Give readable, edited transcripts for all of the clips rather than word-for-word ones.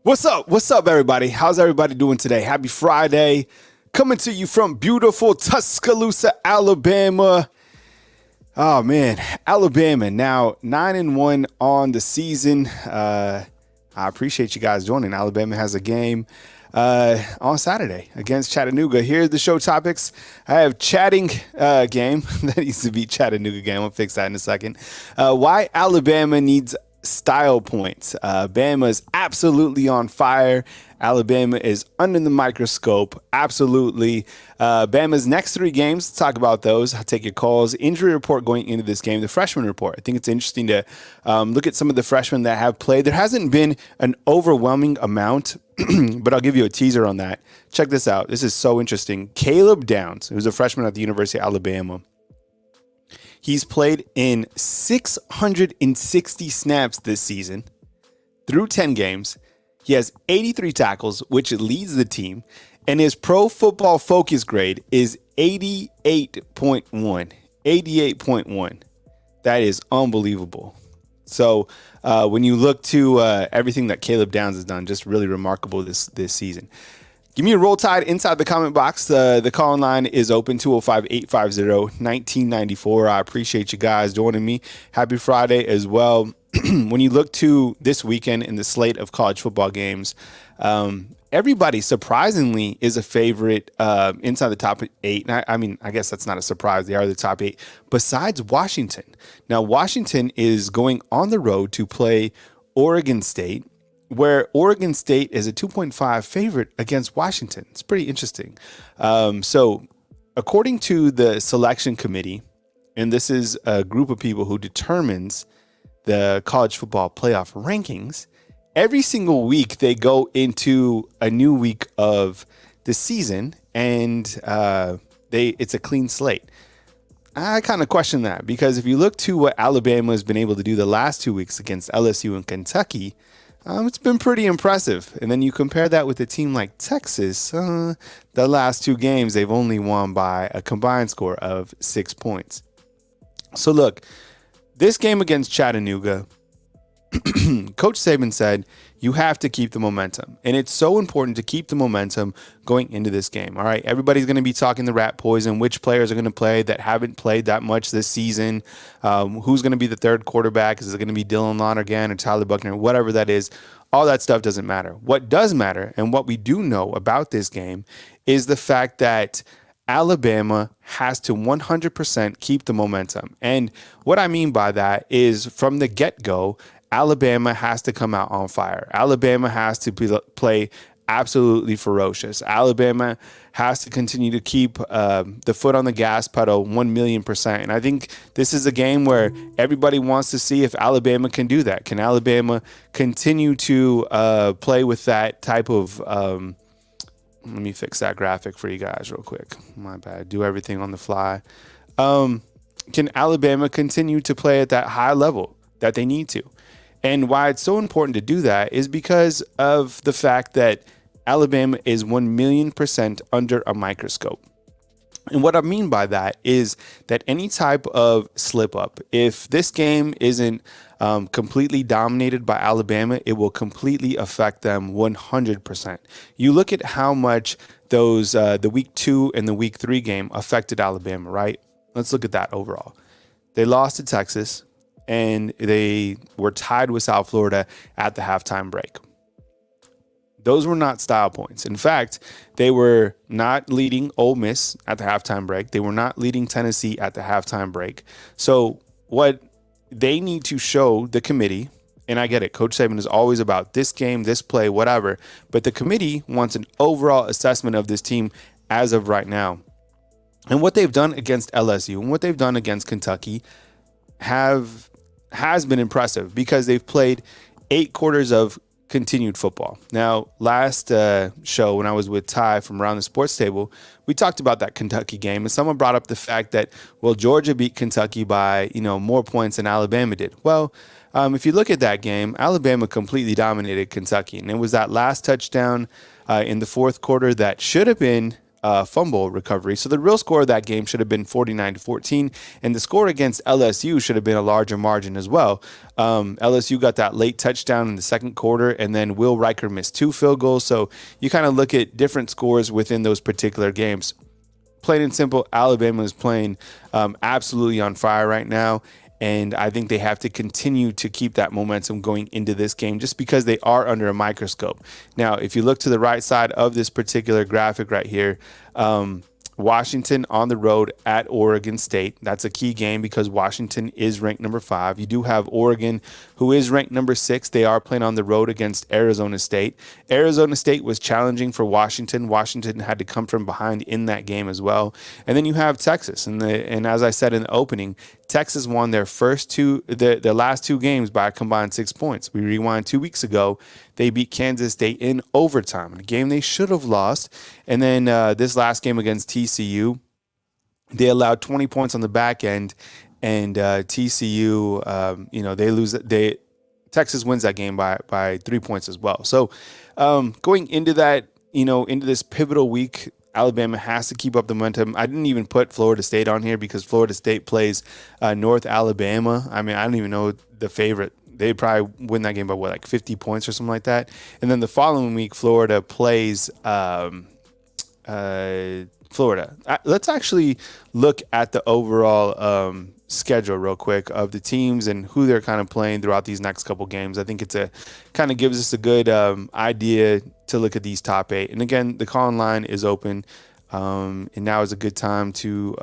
What's up? What's up, everybody? How's everybody doing today? Happy Friday. Coming to you from beautiful Tuscaloosa, Alabama. Oh, man. Alabama now 9-1 on the season. I appreciate you guys joining. Alabama has a game on Saturday against Chattanooga. Here's the show topics. I have chatting game. That needs to be Chattanooga game. I'll fix that in a second. Why Alabama needs style points. Bama is absolutely on fire. Alabama is under the microscope. Absolutely. Bama's next 3 games, let's talk about those. I'll take your calls. Injury report going into this game, the freshman report. I think it's interesting to look at some of the freshmen that have played. There hasn't been an overwhelming amount, but I'll give you a teaser on that. Check this out. This is so interesting. Caleb Downs, who's a freshman at the University of Alabama, he's played in 660 snaps this season through 10 games. He has 83 tackles, which leads the team, and his Pro Football Focus grade is 88.1. 88.1. That is unbelievable. So when you look to everything that Caleb Downs has done, just really remarkable this season. Give me a Roll Tide inside the comment box. The call line is open, 205-850-1994. I appreciate you guys joining me. Happy Friday as well. When you look to this weekend in the slate of college football games, everybody surprisingly is a favorite inside the top 8. I mean, I guess that's not a surprise. They are the top 8 besides Washington. Now, Washington is going on the road to play Oregon State, where Oregon State is a 2.5 favorite against Washington. It's pretty interesting. So according to the selection committee, and this is a group of people who determines the college football playoff rankings, every single week they go into a new week of the season, and it's a clean slate. I kind of question that, because if you look to what Alabama has been able to do the last 2 weeks against LSU and Kentucky, it's been pretty impressive. And then you compare that with a team like Texas. The last 2 games, they've only won by a combined score of 6 points. So look, this game against Chattanooga, Coach Saban said you have to keep the momentum. And it's so important to keep the momentum going into this game. All right, everybody's going to be talking the rat poison, which players are going to play that haven't played that much this season, who's going to be the third quarterback, is it going to be Dylan Lonergan or Tyler Buckner, whatever that is. All that stuff doesn't matter. What does matter, and what we do know about this game, is the fact that Alabama has to 100% keep the momentum. And what I mean by that is, from the get-go, Alabama has to come out on fire. Alabama has to play absolutely ferocious. Alabama has to continue to keep the foot on the gas pedal 1,000,000%. And I think this is a game where everybody wants to see if Alabama can do that. Can Alabama continue to play with that type of let me fix that graphic for you guys real quick. My bad. Do everything on the fly. Can Alabama continue to play at that high level that they need to? And why it's so important to do that is because of the fact that Alabama is 1,000,000% under a microscope. And what I mean by that is that any type of slip up, if this game isn't completely dominated by Alabama, it will completely affect them 100%. You look at how much those the week 2 and the week 3 game affected Alabama, right? Let's look at that overall. They lost to Texas, and they were tied with South Florida at the halftime break. Those were not style points. In fact, they were not leading Ole Miss at the halftime break. They were not leading Tennessee at the halftime break. So what they need to show the committee, and I get it, Coach Saban is always about this game, this play, whatever, but the committee wants an overall assessment of this team as of right now. And what they've done against LSU and what they've done against Kentucky has been impressive, because they've played 8 quarters of continued football. Now, last show when I was with Ty from Around the Sports Table, we talked about that Kentucky game, and someone brought up the fact that, well, Georgia beat Kentucky by, more points than Alabama did. Well, if you look at that game, Alabama completely dominated Kentucky, and it was that last touchdown in the fourth quarter that should have been fumble recovery. So the real score of that game should have been 49-14, and the score against LSU should have been a larger margin as well. LSU got that late touchdown in the second quarter, and then Will Riker missed 2 field goals. So you kind of look at different scores within those particular games. Plain and simple, Alabama is playing absolutely on fire right now. And I think they have to continue to keep that momentum going into this game just because they are under a microscope. Now, if you look to the right side of this particular graphic right here, Washington on the road at Oregon State. That's a key game because Washington is ranked number 5. You do have Oregon, who is ranked number 6. They are playing on the road against Arizona State. Arizona State was challenging for Washington. Washington had to come from behind in that game as well. And then you have Texas. And as I said in the opening, Texas won their their last 2 games by a combined 6 points. We rewind 2 weeks ago. They beat Kansas State in overtime, a game they should have lost. And then this last game against TCU, they allowed 20 points on the back end, and TCU, they lose. Texas wins that game by 3 points as well. So going into that, into this pivotal week, Alabama has to keep up the momentum. I didn't even put Florida State on here because Florida State plays North Alabama. I mean, I don't even know the favorite. They probably win that game by 50 points or something like that. And then the following week, Florida plays Florida. Let's actually look at the overall schedule real quick of the teams and who they're kind of playing throughout these next couple games. I think kind of gives us a good idea to look at these top 8. And again, the call line is open, and now is a good time to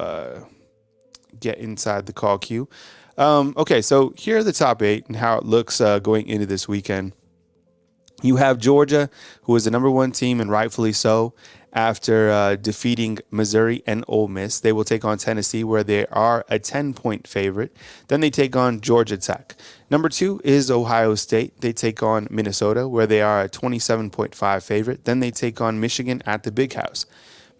get inside the call queue. Okay, so here are the top 8 and how it looks going into this weekend. You have Georgia, who is the number 1 team, and rightfully so, after defeating Missouri and Ole Miss. They will take on Tennessee, where they are a 10-point favorite. Then they take on Georgia Tech. Number 2 is Ohio State. They take on Minnesota, where they are a 27.5 favorite. Then they take on Michigan at the Big House.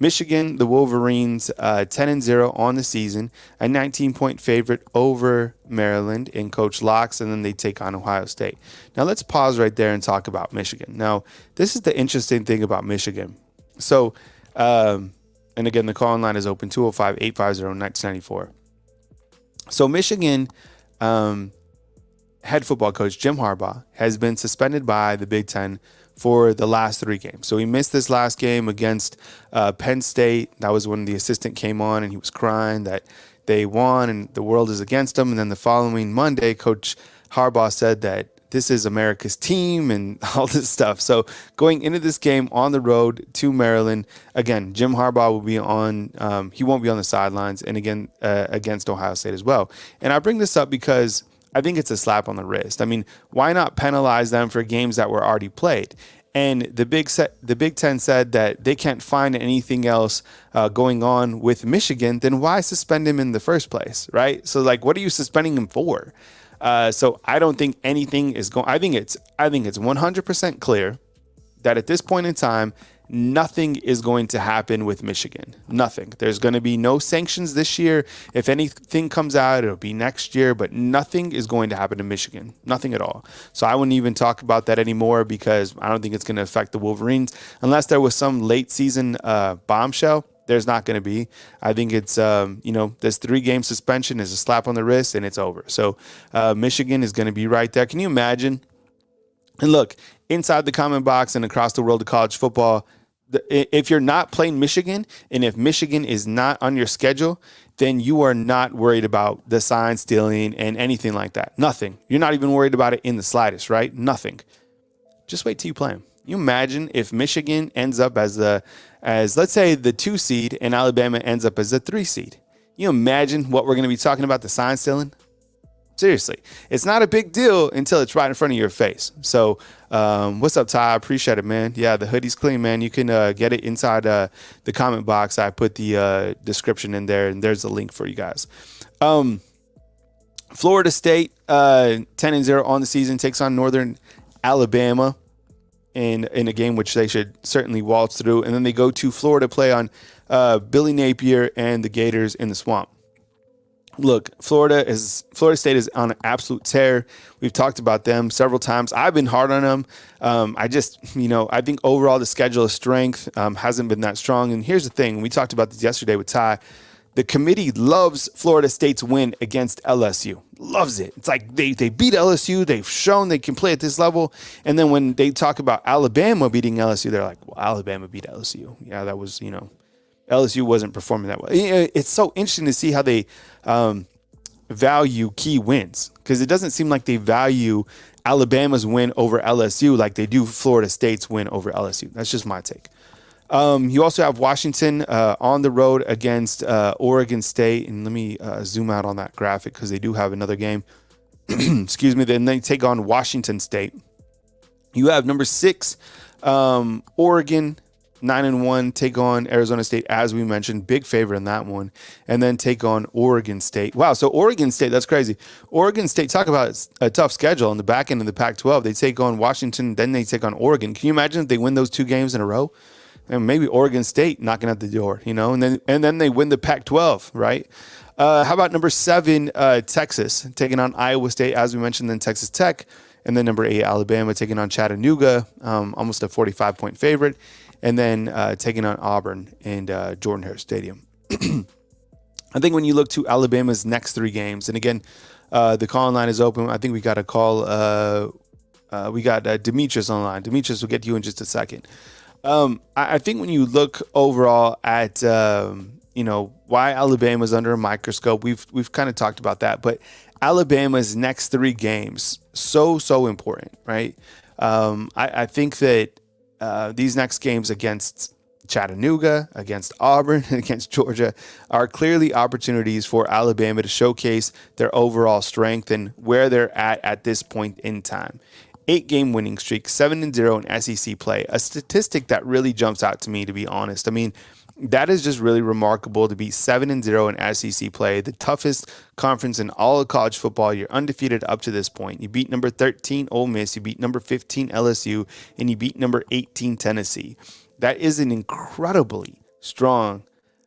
Michigan, the Wolverines, 10-0 on the season, a 19-point favorite over Maryland in Coach Locke's, and then they take on Ohio State. Now, let's pause right there and talk about Michigan. Now, this is the interesting thing about Michigan. So, and again, the call line is open, 205-850-1994. So, Michigan head football coach Jim Harbaugh has been suspended by the Big Ten for the last 3 games. So he missed this last game against Penn State. That was when the assistant came on and he was crying that they won and the world is against them. And then the following Monday, Coach Harbaugh said that this is America's team and all this stuff. So going into this game on the road to Maryland, again, Jim Harbaugh will be on, he won't be on the sidelines, and again, against Ohio State as well. And I bring this up because I think it's a slap on the wrist. I mean, why not penalize them for games that were already played? And the Big Ten said that they can't find anything else going on with Michigan. Then why suspend him in the first place, right? So, what are you suspending him for? So I don't think anything is going. I think it's 100% clear that at this point in time, nothing is going to happen with Michigan. Nothing. There's going to be no sanctions this year. If anything comes out, it'll be next year, but nothing is going to happen to Michigan. Nothing at all. So I wouldn't even talk about that anymore because I don't think it's going to affect the Wolverines unless there was some late season bombshell. There's not going to be. I think it's, this 3-game suspension is a slap on the wrist and it's over. So Michigan is going to be right there. Can you imagine? And look, inside the comment box and across the world of college football, if you're not playing Michigan and if Michigan is not on your schedule, then you are not worried about the sign stealing and anything like that. Nothing. You're not even worried about it in the slightest, right? Nothing. Just wait till you play them. You imagine if Michigan ends up as let's say the 2 seed and Alabama ends up as the 3 seed. You imagine what we're going to be talking about, the sign stealing? Seriously, it's not a big deal until it's right in front of your face. So what's up, Ty? I appreciate it, man. Yeah, the hoodie's clean, man. You can get it inside the comment box. I put the description in there, and there's a link for you guys. Florida State, 10-0 on the season, takes on Northern Alabama in a game which they should certainly waltz through. And then they go to Florida, play on Billy Napier and the Gators in the Swamp. Look, Florida State is on an absolute tear. We've talked about them several times. I've been hard on them. I just, I think overall the schedule of strength hasn't been that strong. And here's the thing: we talked about this yesterday with Ty. The committee loves Florida State's win against LSU. Loves it. It's like they beat LSU. They've shown they can play at this level. And then when they talk about Alabama beating LSU, they're like, well, Alabama beat LSU. Yeah, that was, LSU wasn't performing that well. It's so interesting to see how they value key wins, because it doesn't seem like they value Alabama's win over LSU like they do Florida State's win over LSU. That's just my take. You also have Washington on the road against Oregon State. And let me zoom out on that graphic because they do have another game. Excuse me. Then they take on Washington State. You have number 6, Oregon, 9-1, take on Arizona State, as we mentioned. Big favorite in that one. And then take on Oregon State. Wow, so Oregon State, that's crazy. Oregon State, talk about a tough schedule on the back end of the Pac-12. They take on Washington, then they take on Oregon. Can you imagine if they win those 2 games in a row? And maybe Oregon State knocking at the door, and then they win the Pac-12, right? How about number 7, Texas, taking on Iowa State, as we mentioned, then Texas Tech. And then number 8, Alabama, taking on Chattanooga, almost a 45-point favorite. And then taking on Auburn and Jordan-Hare Stadium. I think when you look to Alabama's next 3 games, and again, the call line is open. I think we got a call. We got Demetrius online. Demetrius, will get to you in just a second. I think when you look overall at why Alabama's under a microscope, we've kind of talked about that, but Alabama's next 3 games so important, right? I think that these next games against Chattanooga, against Auburn, and against Georgia are clearly opportunities for Alabama to showcase their overall strength and where they're at this point in time. 8-game winning streak, 7-0 in SEC play, a statistic that really jumps out to me, to be honest. I mean, that is just really remarkable to be 7-0 in SEC play, the toughest conference in all of college football. You're undefeated up to this point. You beat number 13 Ole Miss, you beat number 15 LSU, and you beat number 18 Tennessee. That is an incredibly strong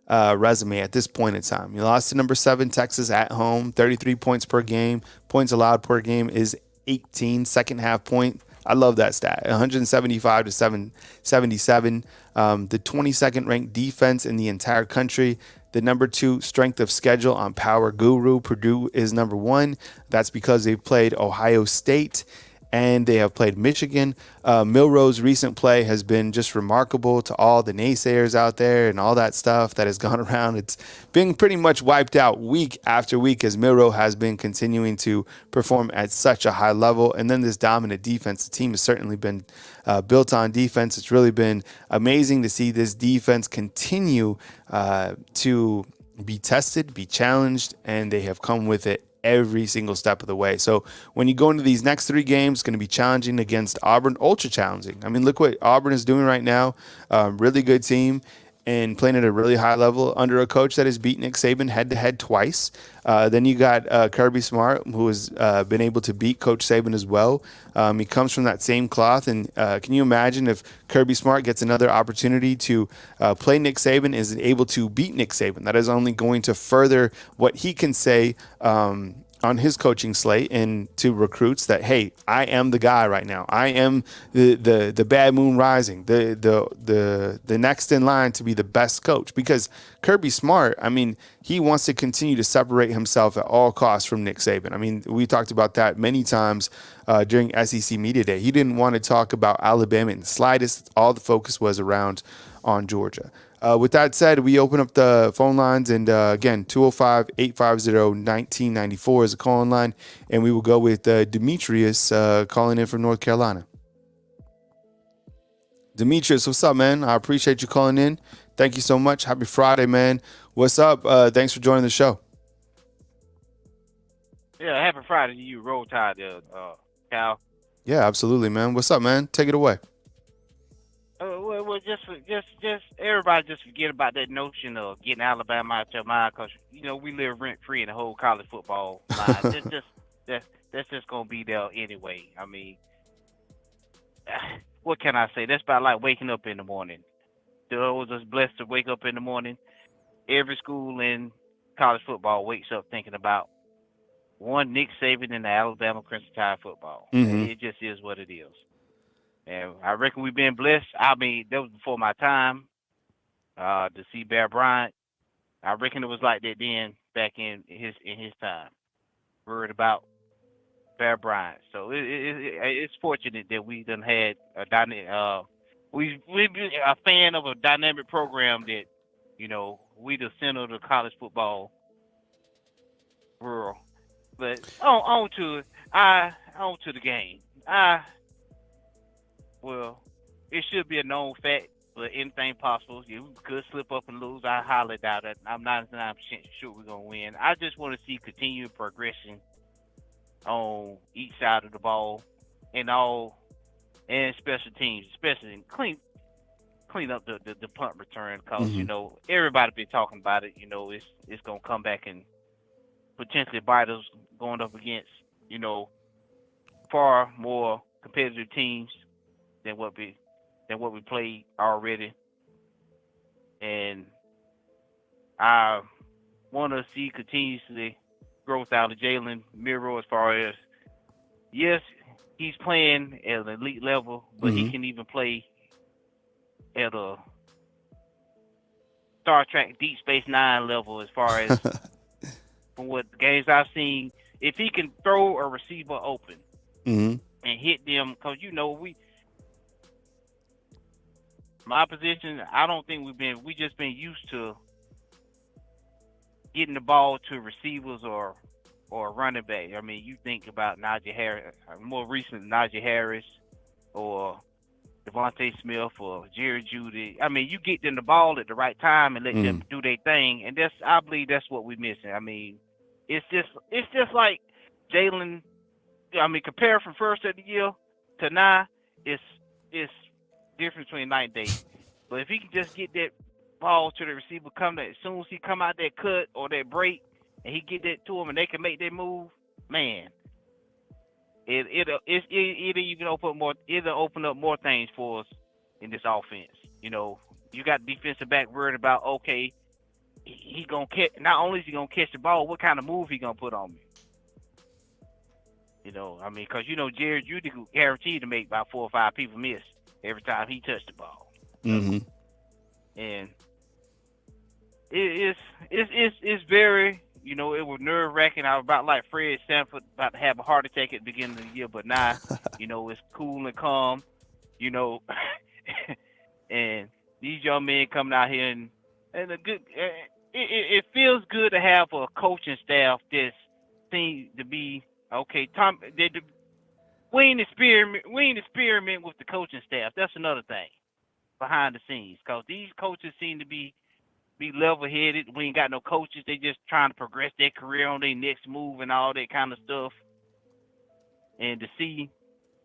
resume at this point in time. You lost to number 7 Texas at home, 33 points per game. Points allowed per game is 18. Second half point, I love that stat, 175 to 777. The 22nd ranked defense in the entire country. The number 2 strength of schedule on Power Guru. Purdue is number 1. That's because they've played Ohio State and they have played Michigan. Milroe's recent play has been just remarkable to all the naysayers out there and all that stuff that has gone around. It's been pretty much wiped out week after week as Milroe has been continuing to perform at such a high level. And then this dominant defense, the team has certainly been built on defense. It's really been amazing to see this defense continue to be tested, be challenged, and they have come with it every single step of the way. So when you go into these next 3 games, it's going to be challenging against Auburn, ultra challenging. I mean, look what Auburn is doing right now. Really good team and playing at a really high level under a coach that has beat Nick Saban head-to-head twice. Then you got Kirby Smart, who has been able to beat Coach Saban as well. He comes from that same cloth. And can you imagine if Kirby Smart gets another opportunity to play Nick Saban, is able to beat Nick Saban? That is only going to further what he can say on his coaching slate and to recruits that, hey, I am the guy right now. I am the bad moon rising, the next in line to be the best coach. Because Kirby Smart, I mean, he wants to continue to separate himself at all costs from Nick Saban. I mean, we talked about that many times during SEC Media Day. He didn't want to talk about Alabama in the slightest. All the focus was around on Georgia. With that said, we open up the phone lines, and again, 205-850-1994 is a call-in line, and we will go with Demetrius calling in from North Carolina. Demetrius, what's up, man? I appreciate you calling in. Thank you so much. Happy Friday, man. What's up? Thanks for joining the show. Yeah, happy Friday to you, Roll Tide, Cal. Yeah, absolutely, man. What's up, man? Take it away. Well, just everybody just forget about that notion of getting Alabama out your mind, because we live rent free in the whole college football line. That's just gonna be there anyway. I mean, what can I say? That's about like waking up in the morning. Those was blessed to wake up in the morning. Every school in college football wakes up thinking about one Nick Saban and the Alabama Crimson Tide football. Mm-hmm. It just is what it is. And I reckon we've been blessed. I mean, that was before my time to see Bear Bryant. I reckon it was like that then back in his time. Worried about Bear Bryant. So it's fortunate that we done had a we've been a fan of a dynamic program that, we the center of the college football world. But on to it. On to the game. Well, it should be a known fact, but anything possible. Yeah, we could slip up and lose. I highly doubt it. I'm 99% sure we're gonna win. I just want to see continued progression on each side of the ball and special teams, especially clean up the punt return because everybody been talking about it. It's gonna come back and potentially bite us going up against far more competitive teams than what we played already, and I want to see continuously growth out of Jalen Miro as far as, yes, he's playing at an elite level, but he can even play at a Star Trek Deep Space Nine level as far as from what games I've seen. If he can throw a receiver open and hit them, because my position, I don't think we just been used to getting the ball to receivers or running back. I mean, you think about Najee Harris, more recent Najee Harris or Devontae Smith or Jerry Jeudy. I mean, you get them the ball at the right time and let them do their thing, and I believe that's what we're missing. I mean, it's just like Jalen. I mean, compared from first of the year to now, it's difference between night and day. But if he can just get that ball to the receiver, as soon as he come out that cut or that break, and he get that to him, and they can make that move, man, it'll even open up more things for us in this offense. You got defensive back worried about, okay, he gonna catch. Not only is he gonna catch the ball, what kind of move he gonna put on me? I mean, because Jerry Jeudy guaranteed to make about 4 or 5 people miss every time he touched the ball. And it's very, it was nerve wracking. I was about like Fred Sanford, about to have a heart attack at the beginning of the year, but now, it's cool and calm, and these young men coming out here and a good. It feels good to have a coaching staff that seems to be okay. We ain't experiment with the coaching staff. That's another thing behind the scenes, because these coaches seem to be level-headed. We ain't got no coaches. They just trying to progress their career on their next move and all that kind of stuff. And to see,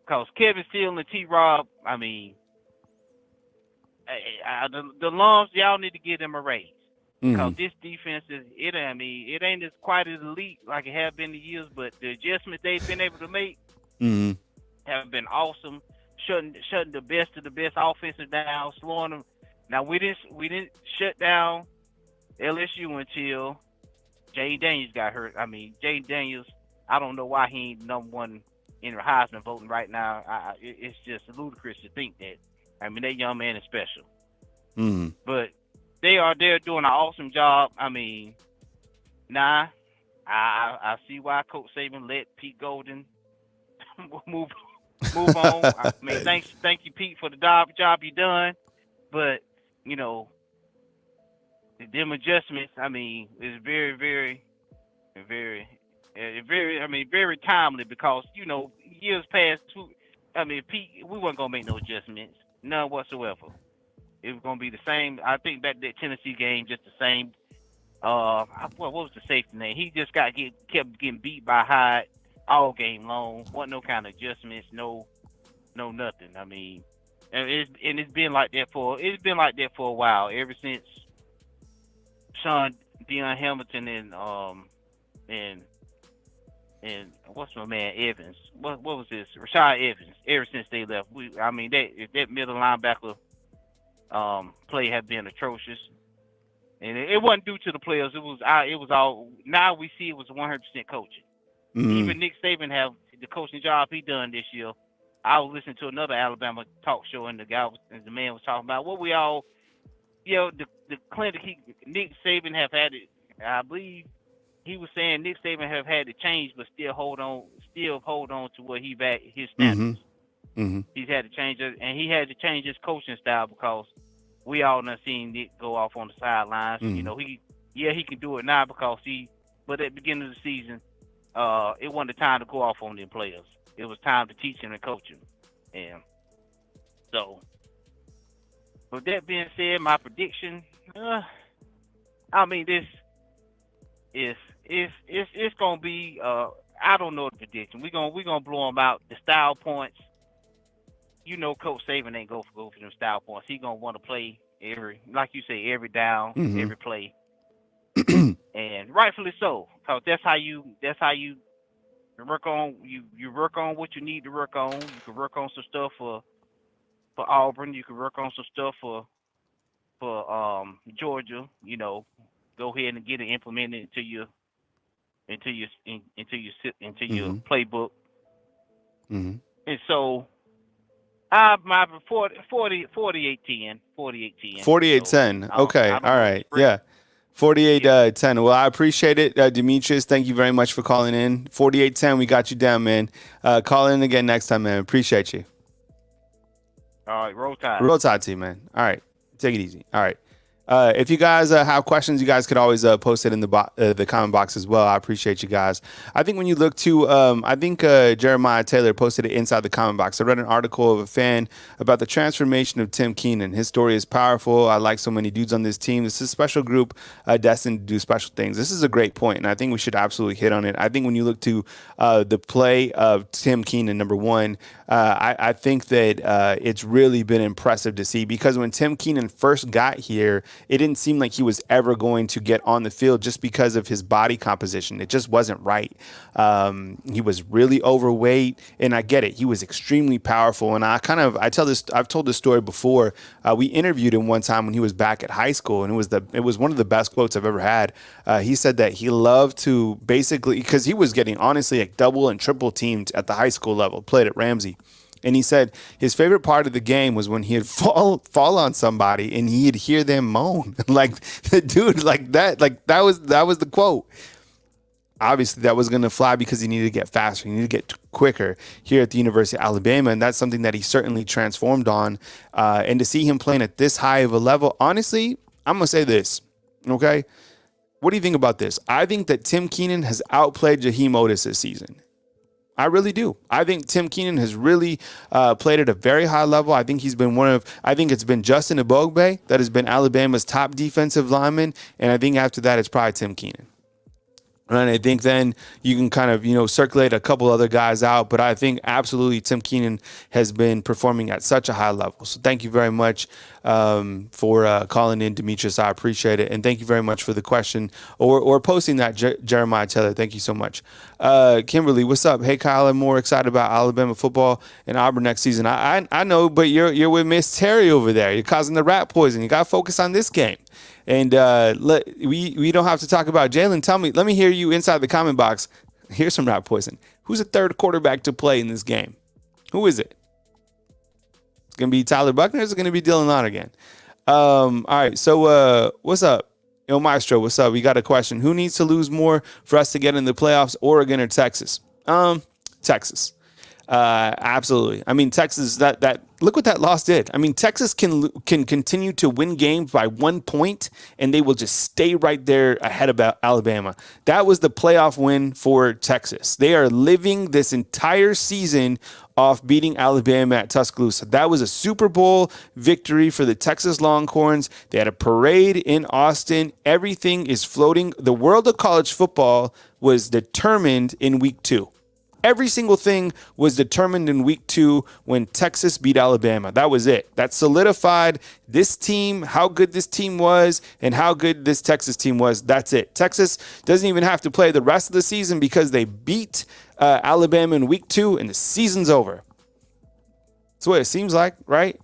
because Kevin Steele and T-Rob, I mean, the Lums, y'all need to give them a raise. Because this defense it ain't as quite as elite like it have been in the years, but the adjustments they've been able to make have been awesome. Shutting the best of the best offensive down, slowing them. Now we didn't shut down LSU until Jay Daniels got hurt. I mean, Jay Daniels, I don't know why he ain't number one in the Heisman voting right now. It's just ludicrous to think that. I mean, that young man is special. But they're doing an awesome job. I mean, I see why Coach Saban let Pete Golden move on. I mean, thank you, Pete, for the job you done. But them adjustments, I mean, is very, very, very, very. I mean, very timely because years past. I mean, Pete, we weren't gonna make no adjustments, none whatsoever. It was gonna be the same. I think back that Tennessee game, just the same. What was the safety name? He just kept getting beat by Hyde all game long. Wasn't no kind of adjustments, no nothing. I mean, it's been like that for a while, ever since Sean Deion Hamilton and what's my man Evans? What was this? Rashad Evans. Ever since they left, that middle linebacker play have been atrocious, And it wasn't due to the players. It was all. Now we see it was 100% coaching. Even Nick Saban have the coaching job he done this year. I was listening to another Alabama talk show, and the man was talking about what we all, the clinic. Nick Saban have had it. I believe he was saying Nick Saban have had to change, but still hold on to what his standards. He's had to change it, and he had to change his coaching style because we all done seen Nick go off on the sidelines. He can do it now but at the beginning of the season, it wasn't the time to go off on them players. It was time to teach him and coach him. And so, with that being said, my prediction, this is it's gonna be. I don't know the prediction. We're gonna blow them out. The style points. Coach Saban ain't go for them style points. He gonna want to play every down, every play, and rightfully so, because that's how you work on you work on what you need to work on. You can work on some stuff for Auburn. You can work on some stuff for Georgia. Go ahead and get it implemented into your playbook. And so. My 48-10. 48-10. Okay. All right. Yeah. 48-10. Well, I appreciate it, Demetrius. Thank you very much for calling in. 48-10. We got you down, man. Call in again next time, man. Appreciate you. All right. Roll Tide. Roll Tide to you, man. All right. Take it easy. All right. If you guys have questions, you guys could always post it in the comment box as well. I appreciate you guys. I think when you look to, Jeremiah Taylor posted it inside the comment box. I read an article of a fan about the transformation of Tim Keenan. His story is powerful. I like so many dudes on this team. This is a special group destined to do special things. This is a great point, and I think we should absolutely hit on it. I think when you look to the play of Tim Keenan, number one, I think that it's really been impressive to see, because when Tim Keenan first got here, it didn't seem like he was ever going to get on the field just because of his body composition. It just wasn't right. He was really overweight, and I get it. He was extremely powerful. And I've told this story before. We interviewed him one time when he was back at high school, and it was one of the best quotes I've ever had. He said that he loved to basically, because he was getting honestly like double and triple teamed at the high school level, played at Ramsey. And he said his favorite part of the game was when he'd fall on somebody and he'd hear them moan. Like the dude, like that was the quote. Obviously, that was going to fly because he needed to get faster. He needed to get quicker here at the University of Alabama. And that's something that he certainly transformed on. And to see him playing at this high of a level, honestly, I'm going to say this. Okay. What do you think about this? I think that Tim Keenan has outplayed Jaheim Otis this season. I really do. I think Tim Keenan has really played at a very high level. I think it's been Justin Ebogbe that has been Alabama's top defensive lineman. And I think after that, it's probably Tim Keenan. And I think then you can kind of, circulate a couple other guys out. But I think absolutely Tim Keenan has been performing at such a high level. So thank you very much for calling in, Demetrius. I appreciate it. And thank you very much for the question or posting that, Jeremiah Taylor. Thank you so much. Kimberly, what's up? Hey, Kyle, I'm more excited about Alabama football and Auburn next season. I know, but you're with Miss Terry over there. You're causing the rat poison. You got to focus on this game. And we don't have to talk about Jalen. Let me hear you inside the comment box. Here's some rat poison. Who's the third quarterback to play in this game? Who is it? It's going to be Tyler Buckner, or is it going to be Dylan Lott again? All right, so what's up? Yo, Maestro, what's up? We got a question. Who needs to lose more for us to get in the playoffs, Oregon or Texas? Texas. Absolutely. I mean, Texas, look what that loss did. I mean, Texas can continue to win games by 1 point, and they will just stay right there ahead of Alabama. That was the playoff win for Texas. They are living this entire season off beating Alabama at Tuscaloosa. That was a Super Bowl victory for the Texas Longhorns. They had a parade in Austin. Everything is floating. The world of college football was determined in week 2. Every single thing was determined in week 2 when Texas beat Alabama. That was it. That solidified this team, how good this team was, and how good this Texas team was. That's it. Texas doesn't even have to play the rest of the season because they beat Alabama in week 2, and the season's over. That's what it seems like, right?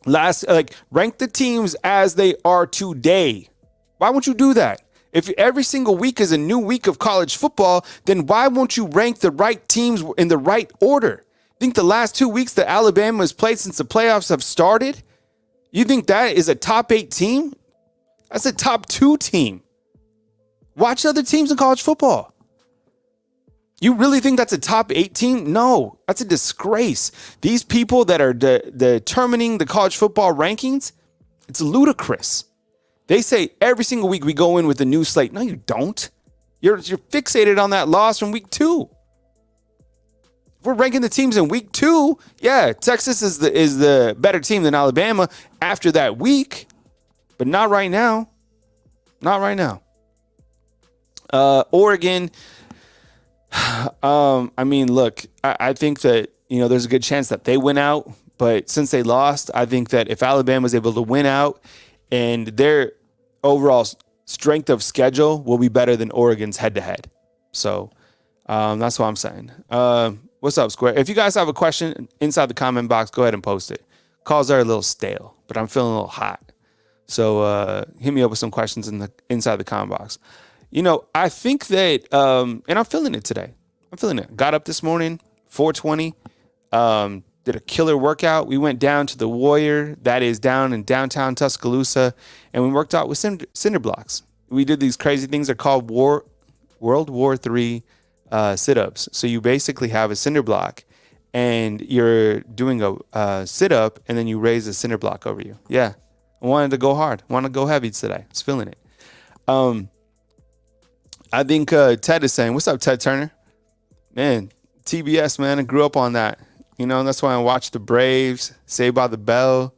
Rank the teams as they are today. Why won't you do that? If every single week is a new week of college football, then why won't you rank the right teams in the right order? Think the last 2 weeks that Alabama has played since the playoffs have started? You think that is a top 8 team? That's a top 2 team. Watch other teams in college football. You really think that's a top 8 team? No, that's a disgrace. These people that are determining the college football rankings, it's ludicrous. They say every single week we go in with a new slate. No, you don't. You're fixated on that loss from week 2. If we're ranking the teams in week 2, yeah, Texas is the better team than Alabama after that week, but not right now. Not right now. Oregon. Look, I think that, there's a good chance that they win out, but since they lost, I think that if Alabama is able to win out and their overall strength of schedule will be better than Oregon's head to head. So, that's what I'm saying. What's up, Square? If you guys have a question inside the comment box, go ahead and post it. Calls are a little stale, but I'm feeling a little hot. So, hit me up with some questions inside the comment box. I think that, and I'm feeling it today. I'm feeling it. Got up this morning, 4:20, did a killer workout. We went down to the Warrior, that is down in downtown Tuscaloosa, and we worked out with cinder blocks. We did these crazy things. They're called World War III sit-ups. So you basically have a cinder block, and you're doing a sit-up, and then you raise a cinder block over you. Yeah, I wanted to go hard. I wanted to go heavy today. I was feeling it. I think Ted is saying, what's up, Ted Turner? Man, TBS, man. I grew up on that. That's why I watched the Braves, Saved by the Bell.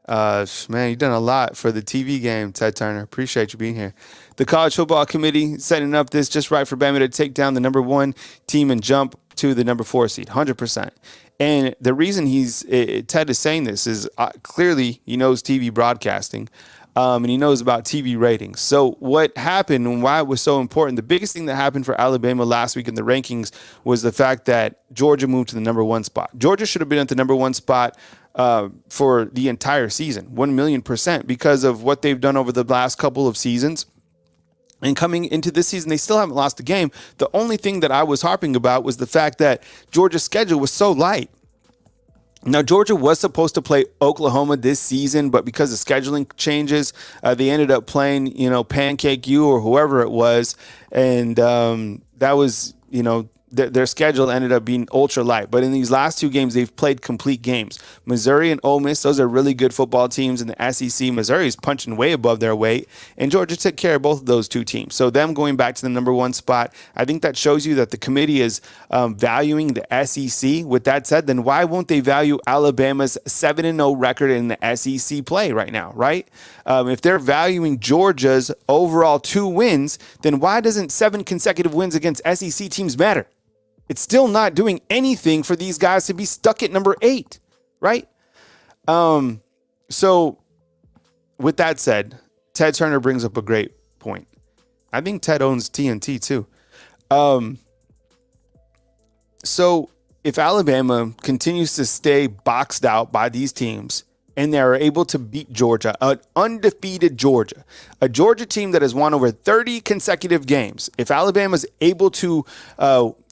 Man, you've done a lot for the TV game, Ted Turner. Appreciate you being here. The College Football Committee setting up this just right for Bama to take down the number 1 team and jump to the number 4 seed, 100%. And the reason Ted is saying this is clearly he knows TV broadcasting. And he knows about TV ratings. So what happened and why it was so important, the biggest thing that happened for Alabama last week in the rankings was the fact that Georgia moved to the number 1 spot. Georgia should have been at the number 1 spot for the entire season, 1,000,000%, because of what they've done over the last couple of seasons. And coming into this season, they still haven't lost a game. The only thing that I was harping about was the fact that Georgia's schedule was so light. Now, Georgia was supposed to play Oklahoma this season, but because of scheduling changes, they ended up playing, Pancake U or whoever it was. And that was, their schedule ended up being ultra light. But in these last 2 games, they've played complete games. Missouri and Ole Miss, those are really good football teams in the SEC. Missouri is punching way above their weight, and Georgia took care of both of those 2 teams. So them going back to the number 1 spot, I think that shows you that the committee is valuing the SEC. With that said, then why won't they value Alabama's 7-0 record in the SEC play right now, right? If they're valuing Georgia's overall 2 wins, then why doesn't 7 consecutive wins against SEC teams matter? It's still not doing anything for these guys to be stuck at number 8, right? So with that said, Ted Turner brings up a great point. I think Ted owns TNT too. So if Alabama continues to stay boxed out by these teams and they're able to beat Georgia, an undefeated Georgia, a Georgia team that has won over 30 consecutive games, if Alabama's able to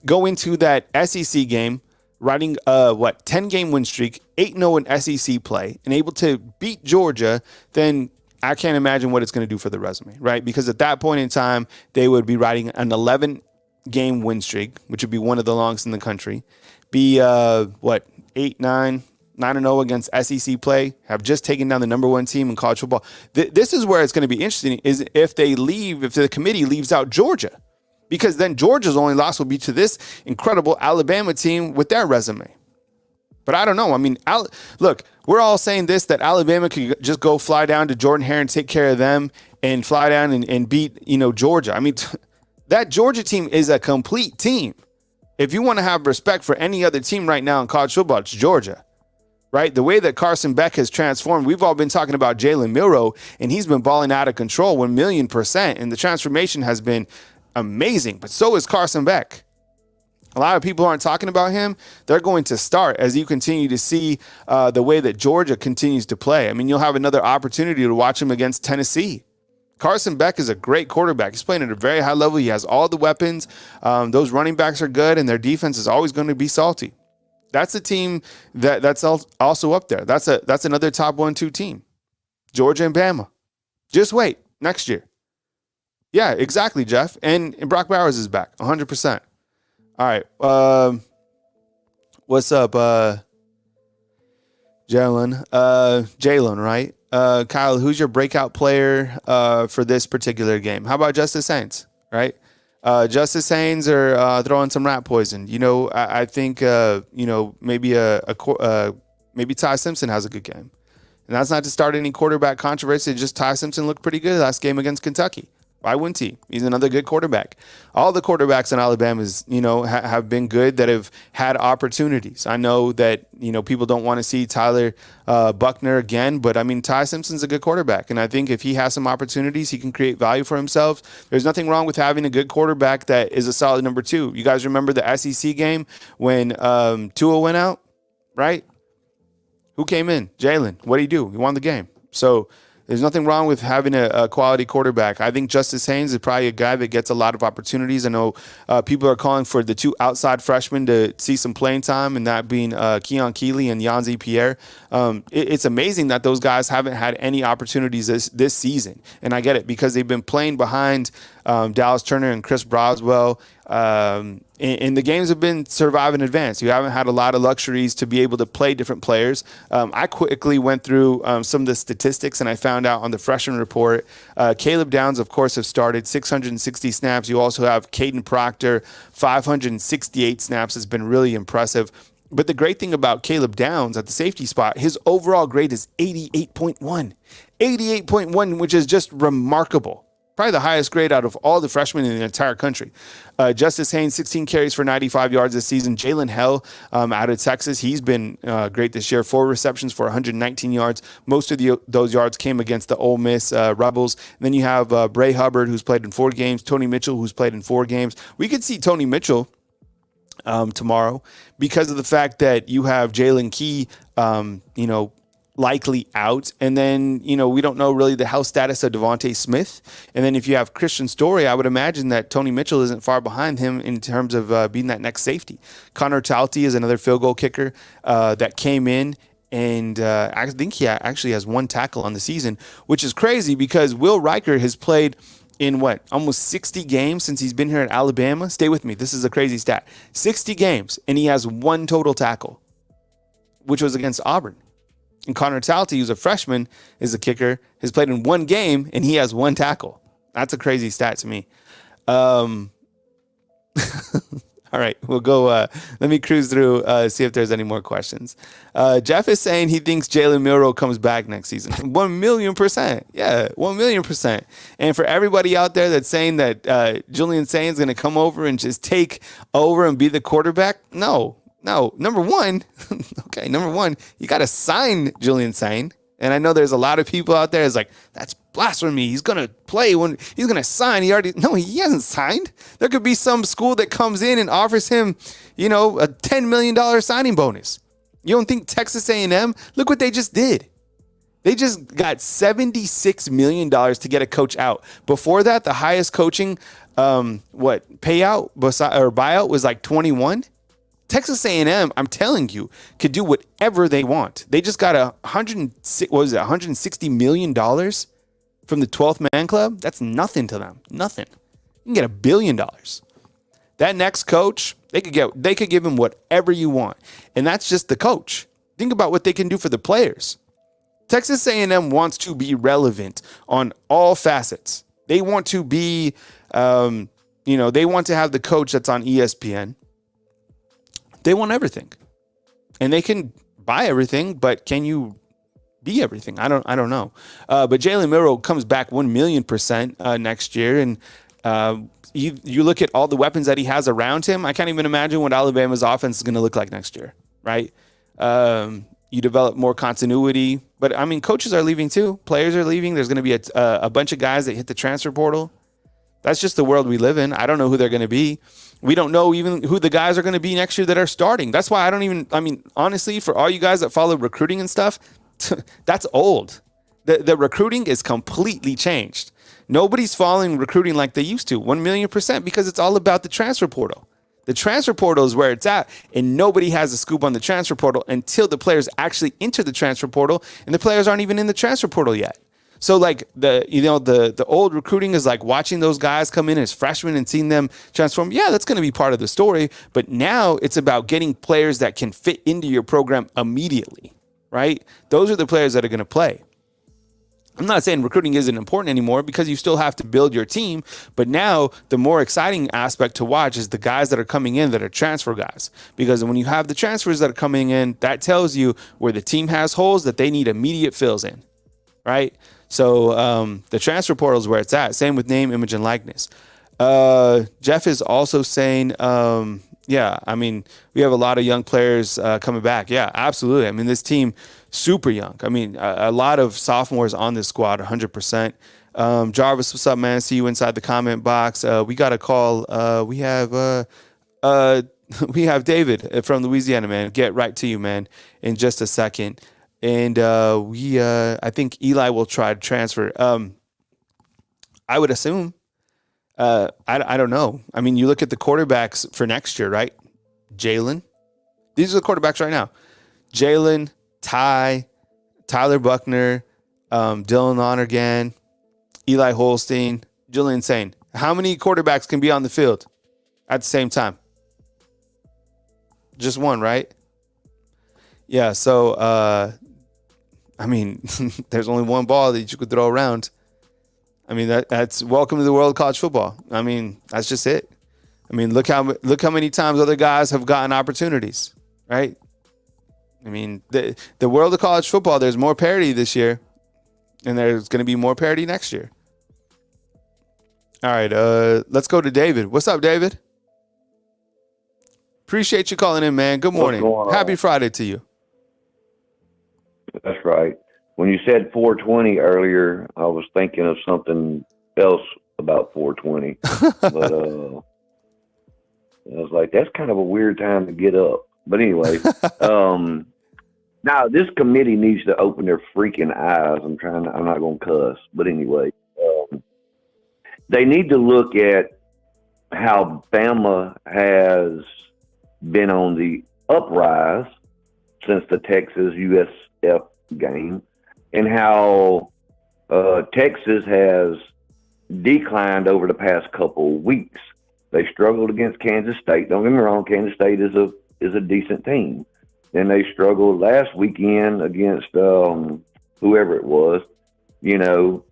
go into that SEC game, riding 10-game win streak, 8-0 in SEC play, and able to beat Georgia, then I can't imagine what it's going to do for the resume, right? Because at that point in time, they would be riding an 11-game win streak, which would be one of the longest in the country, be 9-0 against SEC play, have just taken down the number 1 team in college football. This is where it's going to be interesting, is if the committee leaves out Georgia, because then Georgia's only loss will be to this incredible Alabama team with their resume. But I don't know. I mean, look, we're all saying this, that Alabama could just go fly down to Jordan-Hare and take care of them and fly down and beat, Georgia. I mean, that Georgia team is a complete team. If you want to have respect for any other team right now in college football, it's Georgia. Right? The way that Carson Beck has transformed, we've all been talking about Jalen Milroe, and he's been balling out of control 1,000,000%. And the transformation has been amazing, but so is Carson Beck. A lot of people aren't talking about him. They're going to start as you continue to see the way that Georgia continues to play. I mean, you'll have another opportunity to watch him against Tennessee. Carson Beck is a great quarterback. He's playing at a very high level. He has all the weapons. Those running backs are good, and their defense is always going to be salty. That's a team that's also up there. That's another top 1-2 team. Georgia and Bama. Just wait next year. Yeah, exactly, Jeff. And Brock Bowers is back, 100%. All right. What's up, Jalen, right? Kyle, who's your breakout player for this particular game? How about Justice Haynes, right? Justice Haynes or throwing some rat poison. I think maybe maybe Ty Simpson has a good game. And that's not to start any quarterback controversy. Just Ty Simpson looked pretty good last game against Kentucky. Why wouldn't he? He's another good quarterback. All the quarterbacks in Alabama have been good that have had opportunities. I know that, people don't want to see Tyler Buckner again, but I mean, Ty Simpson's a good quarterback. And I think if he has some opportunities, he can create value for himself. There's nothing wrong with having a good quarterback that is a solid number 2. You guys remember the SEC game when Tua went out, right? Who came in? Jalen. What did he do? He won the game. So there's nothing wrong with having a quality quarterback. I think Justice Haynes is probably a guy that gets a lot of opportunities. I know people are calling for the 2 outside freshmen to see some playing time, and that being Keon Keeley and Yanzi Pierre. It's amazing that those guys haven't had any opportunities this season. And I get it because they've been playing behind Dallas Turner and Chris Broswell. And the games have been survive in advance. You haven't had a lot of luxuries to be able to play different players. I quickly went through some of the statistics, and I found out on the freshman report, Caleb Downs, of course, have started 660 snaps. You also have Caden Proctor, 568 snaps. Has been really impressive. But the great thing about Caleb Downs at the safety spot, his overall grade is 88.1. 88.1, which is just remarkable. Probably the highest grade out of all the freshmen in the entire country. Justice Haynes, 16 carries for 95 yards this season. Jalen Hell out of Texas, he's been great this year. 4 receptions for 119 yards. Most of those yards came against the Ole Miss Rebels. And then you have Bray Hubbard, who's played in 4 games. Tony Mitchell, who's played in 4 games. We could see Tony Mitchell tomorrow because of the fact that you have Jalen Key, likely out. And then, we don't know really the health status of Devontae Smith. And then if you have Christian Story, I would imagine that Tony Mitchell isn't far behind him in terms of being that next safety. Connor Talty is another field goal kicker that came in. And I think he actually has 1 tackle on the season, which is crazy because Will Riker has played in almost 60 games since he's been here at Alabama. Stay with me. This is a crazy stat. 60 games, and he has 1 total tackle, which was against Auburn. And Connor Talty, who's a freshman, is a kicker, has played in 1 game, and he has 1 tackle. That's a crazy stat to me. All right, we'll go. Let me cruise through, see if there's any more questions. Jeff is saying he thinks Jalen Milroe comes back next season. 1,000,000%. Yeah, 1,000,000%. And for everybody out there that's saying that Julian Sain's going to come over and just take over and be the quarterback, no. Number one, you got to sign Julian Sain. And I know there's a lot of people out there that's like, that's blasphemy. He's going to play when he's going to sign. He hasn't signed. There could be some school that comes in and offers him, a $10 million signing bonus. You don't think Texas A&M? Look what they just did. They just got $76 million to get a coach out. Before that, the highest coaching, payout or buyout was like 21. Texas A&M, I'm telling you, could do whatever they want. They just got $160 million from the 12th Man Club. That's nothing to them. Nothing. You can get $1 billion. That next coach, they could give him whatever you want, and that's just the coach. Think about what they can do for the players. Texas A&M wants to be relevant on all facets. They want to be, they want to have the coach that's on ESPN. They want everything, and they can buy everything, but can you be everything? I don't know. But Jalen Milroe comes back 1,000,000% next year, and you look at all the weapons that he has around him. I can't even imagine what Alabama's offense is going to look like next year, right? You develop more continuity, but I mean, coaches are leaving too. Players are leaving. There's going to be a bunch of guys that hit the transfer portal. That's just the world we live in. I don't know who they're going to be. We don't know even who the guys are going to be next year that are starting. That's why honestly, for all you guys that follow recruiting and stuff, that's old. The recruiting is completely changed. Nobody's following recruiting like they used to, 1,000,000%, because it's all about the transfer portal. The transfer portal is where it's at, and nobody has a scoop on the transfer portal until the players actually enter the transfer portal, and the players aren't even in the transfer portal yet. So like the old recruiting is like watching those guys come in as freshmen and seeing them transform. Yeah, that's going to be part of the story. But now it's about getting players that can fit into your program immediately, right? Those are the players that are going to play. I'm not saying recruiting isn't important anymore because you still have to build your team. But now the more exciting aspect to watch is the guys that are coming in that are transfer guys. Because when you have the transfers that are coming in, that tells you where the team has holes that they need immediate fills in, right? So the transfer portal is where it's at. Same with name, image, and likeness. Jeff is also saying, we have a lot of young players coming back. Yeah, absolutely. I mean, this team, super young. I mean, a lot of sophomores on this squad, 100%. Jarvis, what's up, man? See you inside the comment box. We got a call. We have David from Louisiana, man. Get right to you, man, in just a second. And I think Eli will try to transfer. I would assume. I don't know. I mean, you look at the quarterbacks for next year, right? Jalen. These are the quarterbacks right now. Jalen, Tyler Buckner, Dylan Lonergan, Eli Holstein, Julian Sane. How many quarterbacks can be on the field at the same time? Just one, right? Yeah, so, there's only one ball that you could throw around. I mean, that's welcome to the world of college football. I mean, that's just it. I mean, look how many times other guys have gotten opportunities, right? I mean, the world of college football, there's more parity this year, and there's going to be more parity next year. All right, let's go to David. What's up, David? Appreciate you calling in, man. Good morning. Happy Friday to you. That's right. When you said 420 earlier, I was thinking of something else about 420. But I was like, that's kind of a weird time to get up. But anyway, now this committee needs to open their freaking eyes. I'm not going to cuss. But anyway, they need to look at how Bama has been on the uprise since the Texas USF game, and how Texas has declined over the past couple of weeks. They struggled against Kansas State. Don't get me wrong, Kansas State is a decent team. Then they struggled last weekend against whoever it was. You know,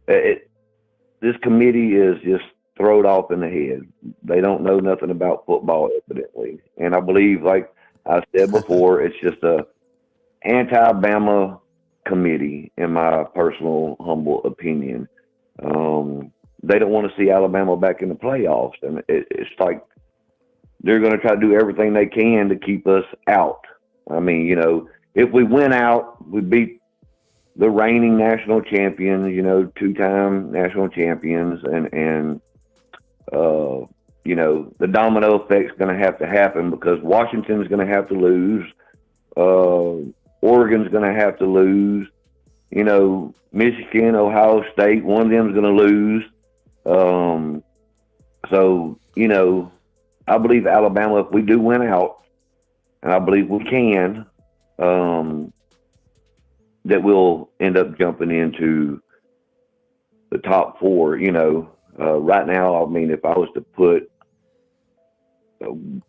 this committee is just thrown off in the head. They don't know nothing about football, evidently. And I believe, like I said before, it's just a anti-Bama committee, in my personal humble opinion. They don't want to see Alabama back in the playoffs, and it's like they're going to try to do everything they can to keep us out. I mean, you know, if we win out, we beat the reigning national champions, you know, two-time national champions, and you know, the domino effect's going to have to happen because Washington's going to have to lose. Oregon's going to have to lose. You know, Michigan, Ohio State, one of them's going to lose. So, you know, I believe Alabama, if we do win out, and I believe we can, that we'll end up jumping into the top four. You know, right now, I mean, if I was to put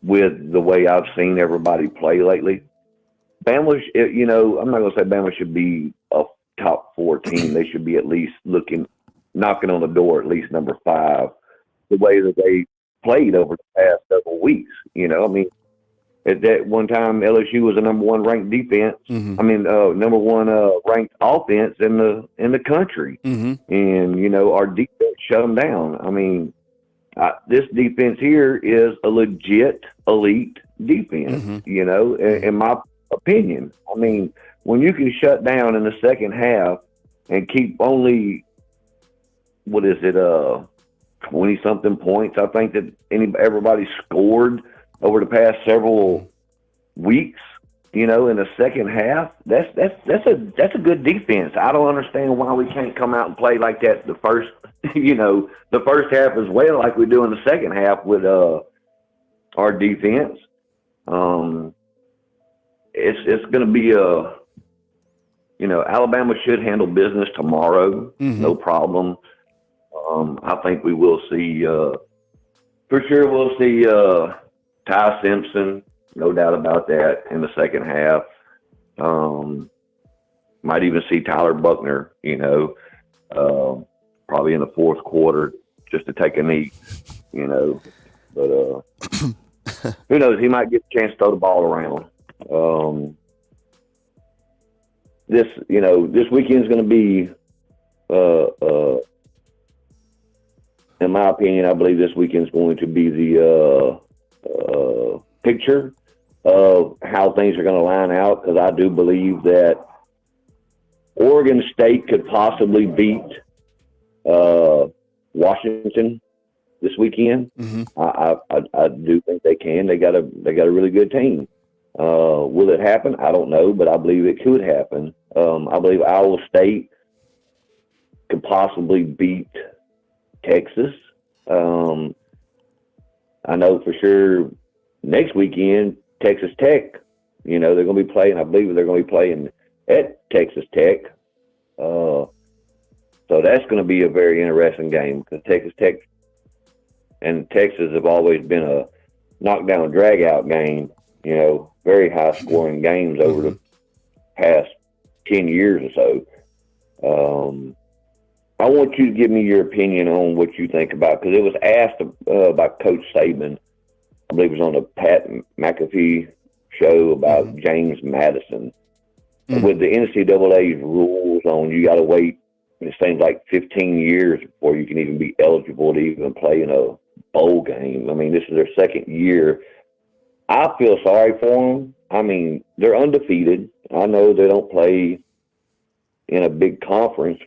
with the way I've seen everybody play lately, Bama, you know, I'm not going to say Bama should be a top 4 team. They should be at least knocking on the door, at least number 5, the way that they played over the past several weeks. You know, I mean, at that one time, LSU was the number 1 ranked defense. Mm-hmm. I mean, number 1 ranked offense in the country. Mm-hmm. And, you know, our defense shut them down. I mean, this defense here is a legit elite defense, mm-hmm. you know, in my opinion. I mean, when you can shut down in the second half and keep only, 20-something points, I think, that everybody scored over the past several weeks, in the second half. That's a good defense. I don't understand why we can't come out and play like that the first half as well, like we do in the second half with our defense. It's going to be Alabama should handle business tomorrow, no problem. I think we will see, for sure, we'll see Ty Simpson, no doubt about that, in the second half. Might even see Tyler Buckner, probably in the fourth quarter just to take a knee, But who knows? He might get a chance to throw the ball around. This weekend's going to be, in my opinion, I believe this weekend's going to be the picture of how things are going to line out, because I do believe that Oregon State could possibly beat Washington this weekend. I do think they can. They got a really good team. Will it happen? I don't know, but I believe it could happen. I believe Iowa State could possibly beat Texas. I know for sure next weekend, Texas Tech, they're going to be playing, I believe they're going to be playing at Texas Tech. So that's going to be a very interesting game, because Texas Tech and Texas have always been a knockdown, drag-out game, very high-scoring games over the past 10 years or so. I want you to give me your opinion on what you think about, because it was asked by Coach Saban, I believe it was on the Pat McAfee show, about James Madison. With the NCAA's rules on you got to wait, it seems like 15 years before you can even be eligible to even play in a bowl game. I mean, this is their second year. I feel sorry for them. I mean, they're undefeated. I know they don't play in a big conference,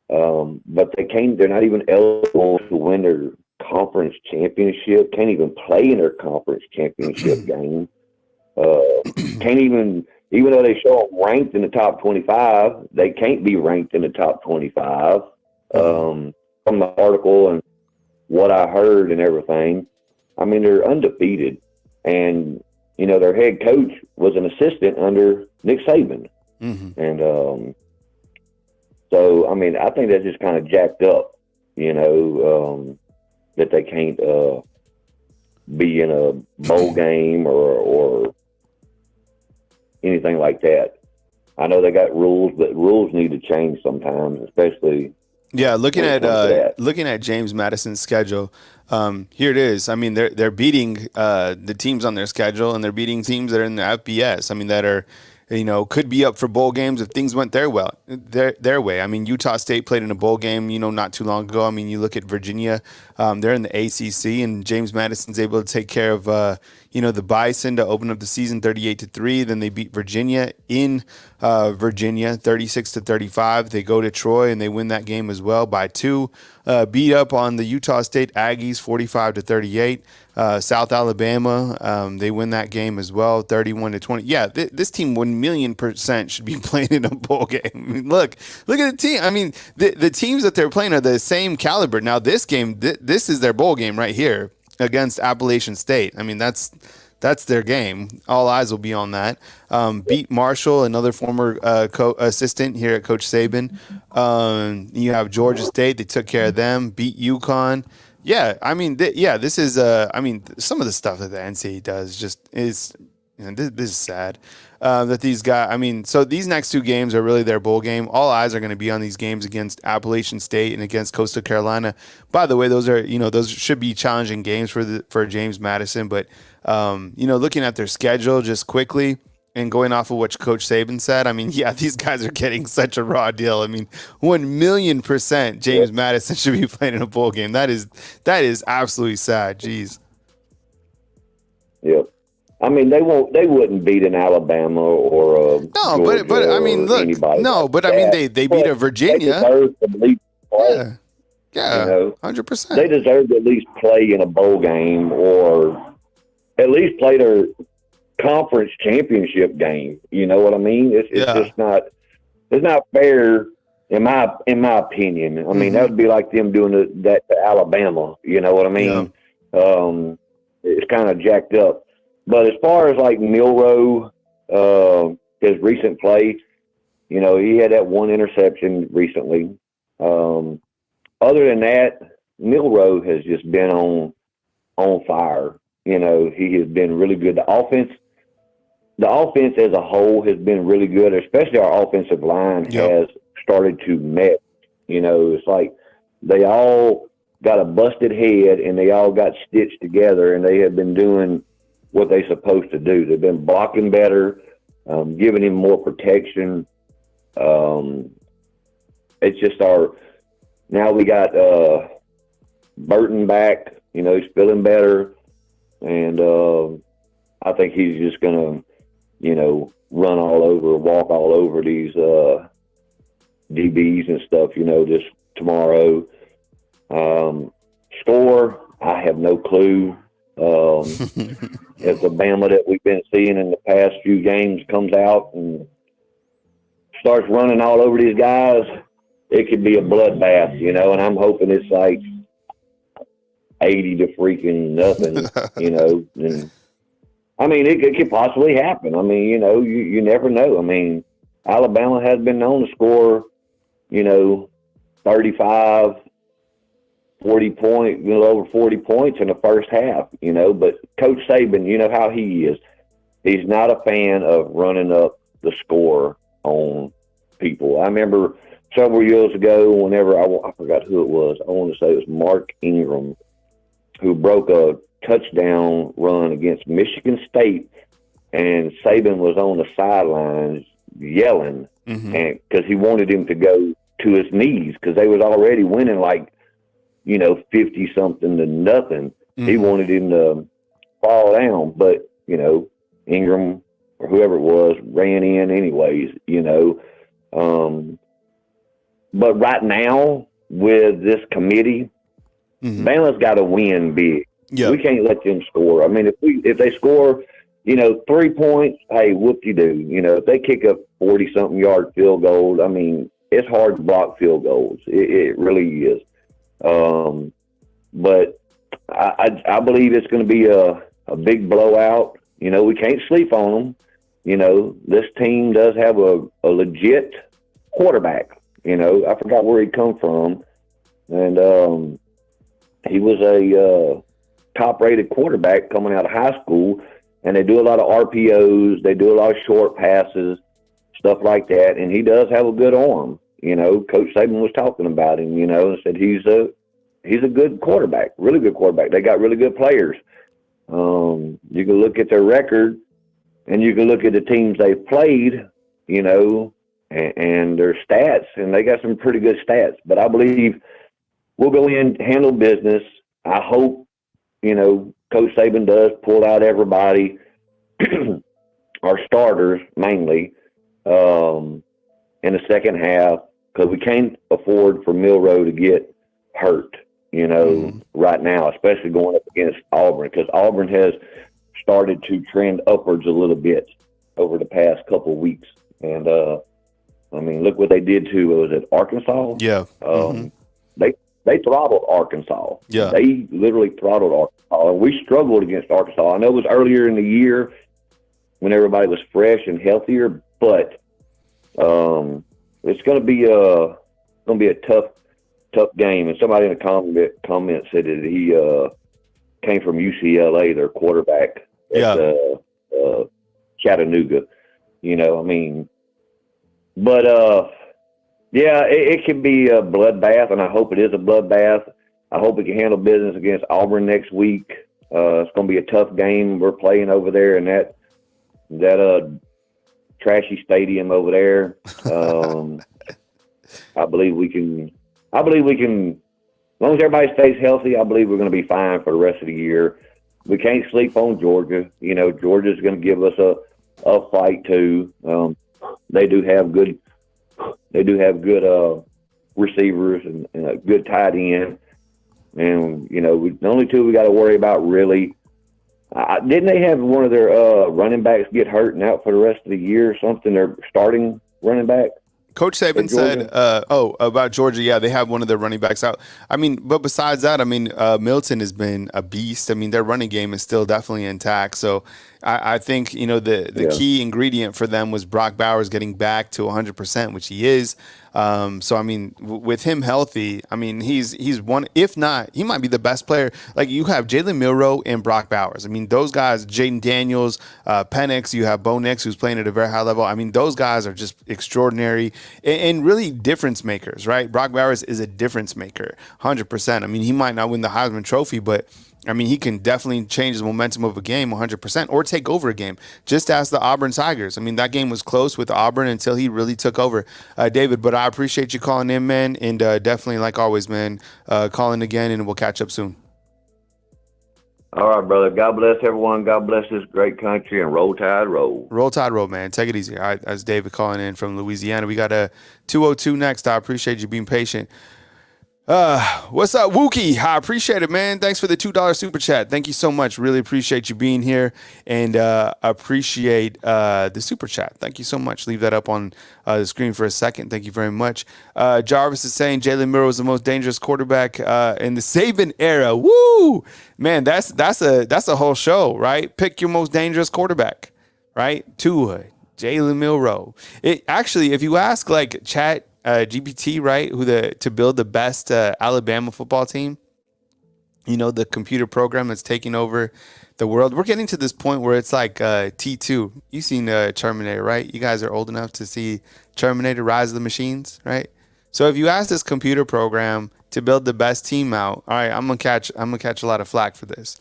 but they're not even eligible to win their conference championship, can't even play in their conference championship game. Can't even though they show them ranked in the top 25, they can't be ranked in the top 25. From the article and what I heard and everything, I mean, they're undefeated. And, their head coach was an assistant under Nick Saban. And so, I mean, I think that's just kind of jacked up, that they can't be in a bowl game or anything like that. I know they got rules, but rules need to change sometimes, especially. Yeah, looking at James Madison's schedule, here it is. I mean, they're beating the teams on their schedule, and they're beating teams that are in the FBS. I mean, that are, could be up for bowl games if things went their way. I mean, Utah State played in a bowl game, not too long ago. I mean, you look at Virginia, they're in the ACC, and James Madison's able to take care of, the Bison to open up the season 38-3. Then they beat Virginia in Virginia 36-35. They go to Troy and they win that game as well by 2. Beat up on the Utah State Aggies 45-38. South Alabama, they win that game as well, 31-20. Yeah, this team 1,000,000% should be playing in a bowl game. I mean, look at the team. I mean, the teams that they're playing are the same caliber. Now, this game, this is their bowl game right here against Appalachian State. I mean, that's their game. All eyes will be on that. Beat Marshall, another former assistant here at Coach Saban. You have Georgia State. They took care of them. Beat UConn. Yeah, I mean, this is. Some of the stuff that the NCAA does is this is sad. That these guys. I mean, so these next 2 games are really their bowl game. All eyes are going to be on these games against Appalachian State and against Coastal Carolina. By the way, those should be challenging games for James Madison. But looking at their schedule just quickly and going off of what Coach Saban said, I mean, yeah, these guys are getting such a raw deal. I mean, 1,000,000% James Madison should be playing in a bowl game. That is absolutely sad. Jeez. Yep. I mean, they wouldn't beat an Alabama or no, but I mean, look, no, but I mean, they beat a Virginia. They deserve to lead. Yeah. Yeah, 100%. They deserve to at least play in a bowl game or at least play their conference championship game. You know what I mean? It's just not. It's not fair, in my opinion. I mean, that would be like them doing that to Alabama. You know what I mean? Yeah. It's kind of jacked up. But as far as like Milroe, his recent play, he had that one interception recently. Other than that, Milroe has just been on fire. He has been really good. The offense as a whole has been really good, especially our offensive line has started to mesh. It's like they all got a busted head and they all got stitched together, and they have been doing what they're supposed to do. They've been blocking better, giving him more protection. It's just now we got Burton back. He's feeling better, and I think he's just going to, run all over, walk all over these DBs and stuff, just tomorrow. Score, I have no clue. If the Bama that we've been seeing in the past few games comes out and starts running all over these guys, it could be a bloodbath, and I'm hoping it's like 80 to freaking nothing, and I mean, it could possibly happen. I mean, you never know. I mean, Alabama has been known to score, 35, 40 points, over 40 points in the first half, but Coach Saban, you know how he is. He's not a fan of running up the score on people. I remember several years ago, whenever I forgot who it was. I want to say it was Mark Ingram, who broke a touchdown run against Michigan State, and Saban was on the sidelines yelling, and because he wanted him to go to his knees because they was already winning 50 something to nothing. He wanted him to fall down, but Ingram or whoever it was ran in anyways. But right now with this committee, Bama's got to win big. Yep. We can't let them score. I mean, if they score, 3 points, hey, whoop-de-doo. If they kick a 40-something yard field goal, I mean, it's hard to block field goals. It really is. But I believe it's going to be a big blowout. We can't sleep on them. This team does have a legit quarterback. I forgot where he come from. And he was a top-rated quarterback coming out of high school, and they do a lot of RPOs, they do a lot of short passes, stuff like that, and he does have a good arm. Coach Saban was talking about him, and said he's a good quarterback, really good quarterback. They got really good players. You can look at their record, and you can look at the teams they've played, and their stats, and they got some pretty good stats. But I believe we'll go in, handle business. I hope, Coach Saban does pull out everybody, our starters mainly, in the second half, because we can't afford for Milroe to get hurt, right now, especially going up against Auburn, because Auburn has started to trend upwards a little bit over the past couple of weeks. And, I mean, look what they did to, was it Arkansas? Yeah. They throttled Arkansas. Yeah. They literally throttled Arkansas. And we struggled against Arkansas. I know it was earlier in the year when everybody was fresh and healthier, but it's going to be a tough game. And somebody in the comment said that he came from UCLA, their quarterback at Chattanooga. I mean, but yeah, it can be a bloodbath, and I hope it is a bloodbath. I hope we can handle business against Auburn next week. It's going to be a tough game. We're playing over there in that trashy stadium over there. I believe we can. As long as everybody stays healthy, I believe we're going to be fine for the rest of the year. We can't sleep on Georgia. Georgia's going to give us a fight too. They do have good receivers and a good tight end. And, the only two we got to worry about really. Didn't they have one of their running backs get hurt and out for the rest of the year or something? They're starting running back. Coach Saban said, about Georgia, yeah, they have one of their running backs out. I mean, but besides that, I mean, Milton has been a beast. I mean, their running game is still definitely intact. So I think, the key ingredient for them was Brock Bowers getting back to 100%, which he is. So, I mean, with him healthy, I mean, he's one, if not, he might be the best player. Like, you have Jalen Milroe and Brock Bowers. I mean, those guys, Jaden Daniels, Penix, you have Bo Nix, who's playing at a very high level. I mean, those guys are just extraordinary and really difference makers, right? Brock Bowers is a difference maker, 100%. I mean, he might not win the Heisman Trophy, but I mean, he can definitely change the momentum of a game 100% or take over a game. Just ask the Auburn Tigers. I mean, that game was close with Auburn until he really took over. David, but I appreciate you calling in, man, and definitely, like always, man, calling again, and we'll catch up soon. All right, brother. God bless everyone. God bless this great country, and roll tide, roll. Roll tide, roll, man. Take it easy. All right, that's David calling in from Louisiana. We got a 202 next. I appreciate you being patient. What's up, Wookie? I appreciate it, man. Thanks for the $2 super chat. Thank you so much. Really appreciate you being here, and appreciate the super chat. Thank you so much. Leave that up on the screen for a second. Thank you very much. Jarvis is saying Jalen Milroe is the most dangerous quarterback in the Saban era. Woo, man, that's a whole show, right? Pick your most dangerous quarterback, right? Tua, Jalen Milroe. It actually, if you ask like Chat GPT, right, to build the best Alabama football team, the computer program that's taking over the world. We're getting to this point where it's like T2. You've seen Terminator, right? You guys are old enough to see Terminator: Rise of the Machines, right? So if you ask this computer program to build the best team out, all right, I'm gonna catch a lot of flack for this,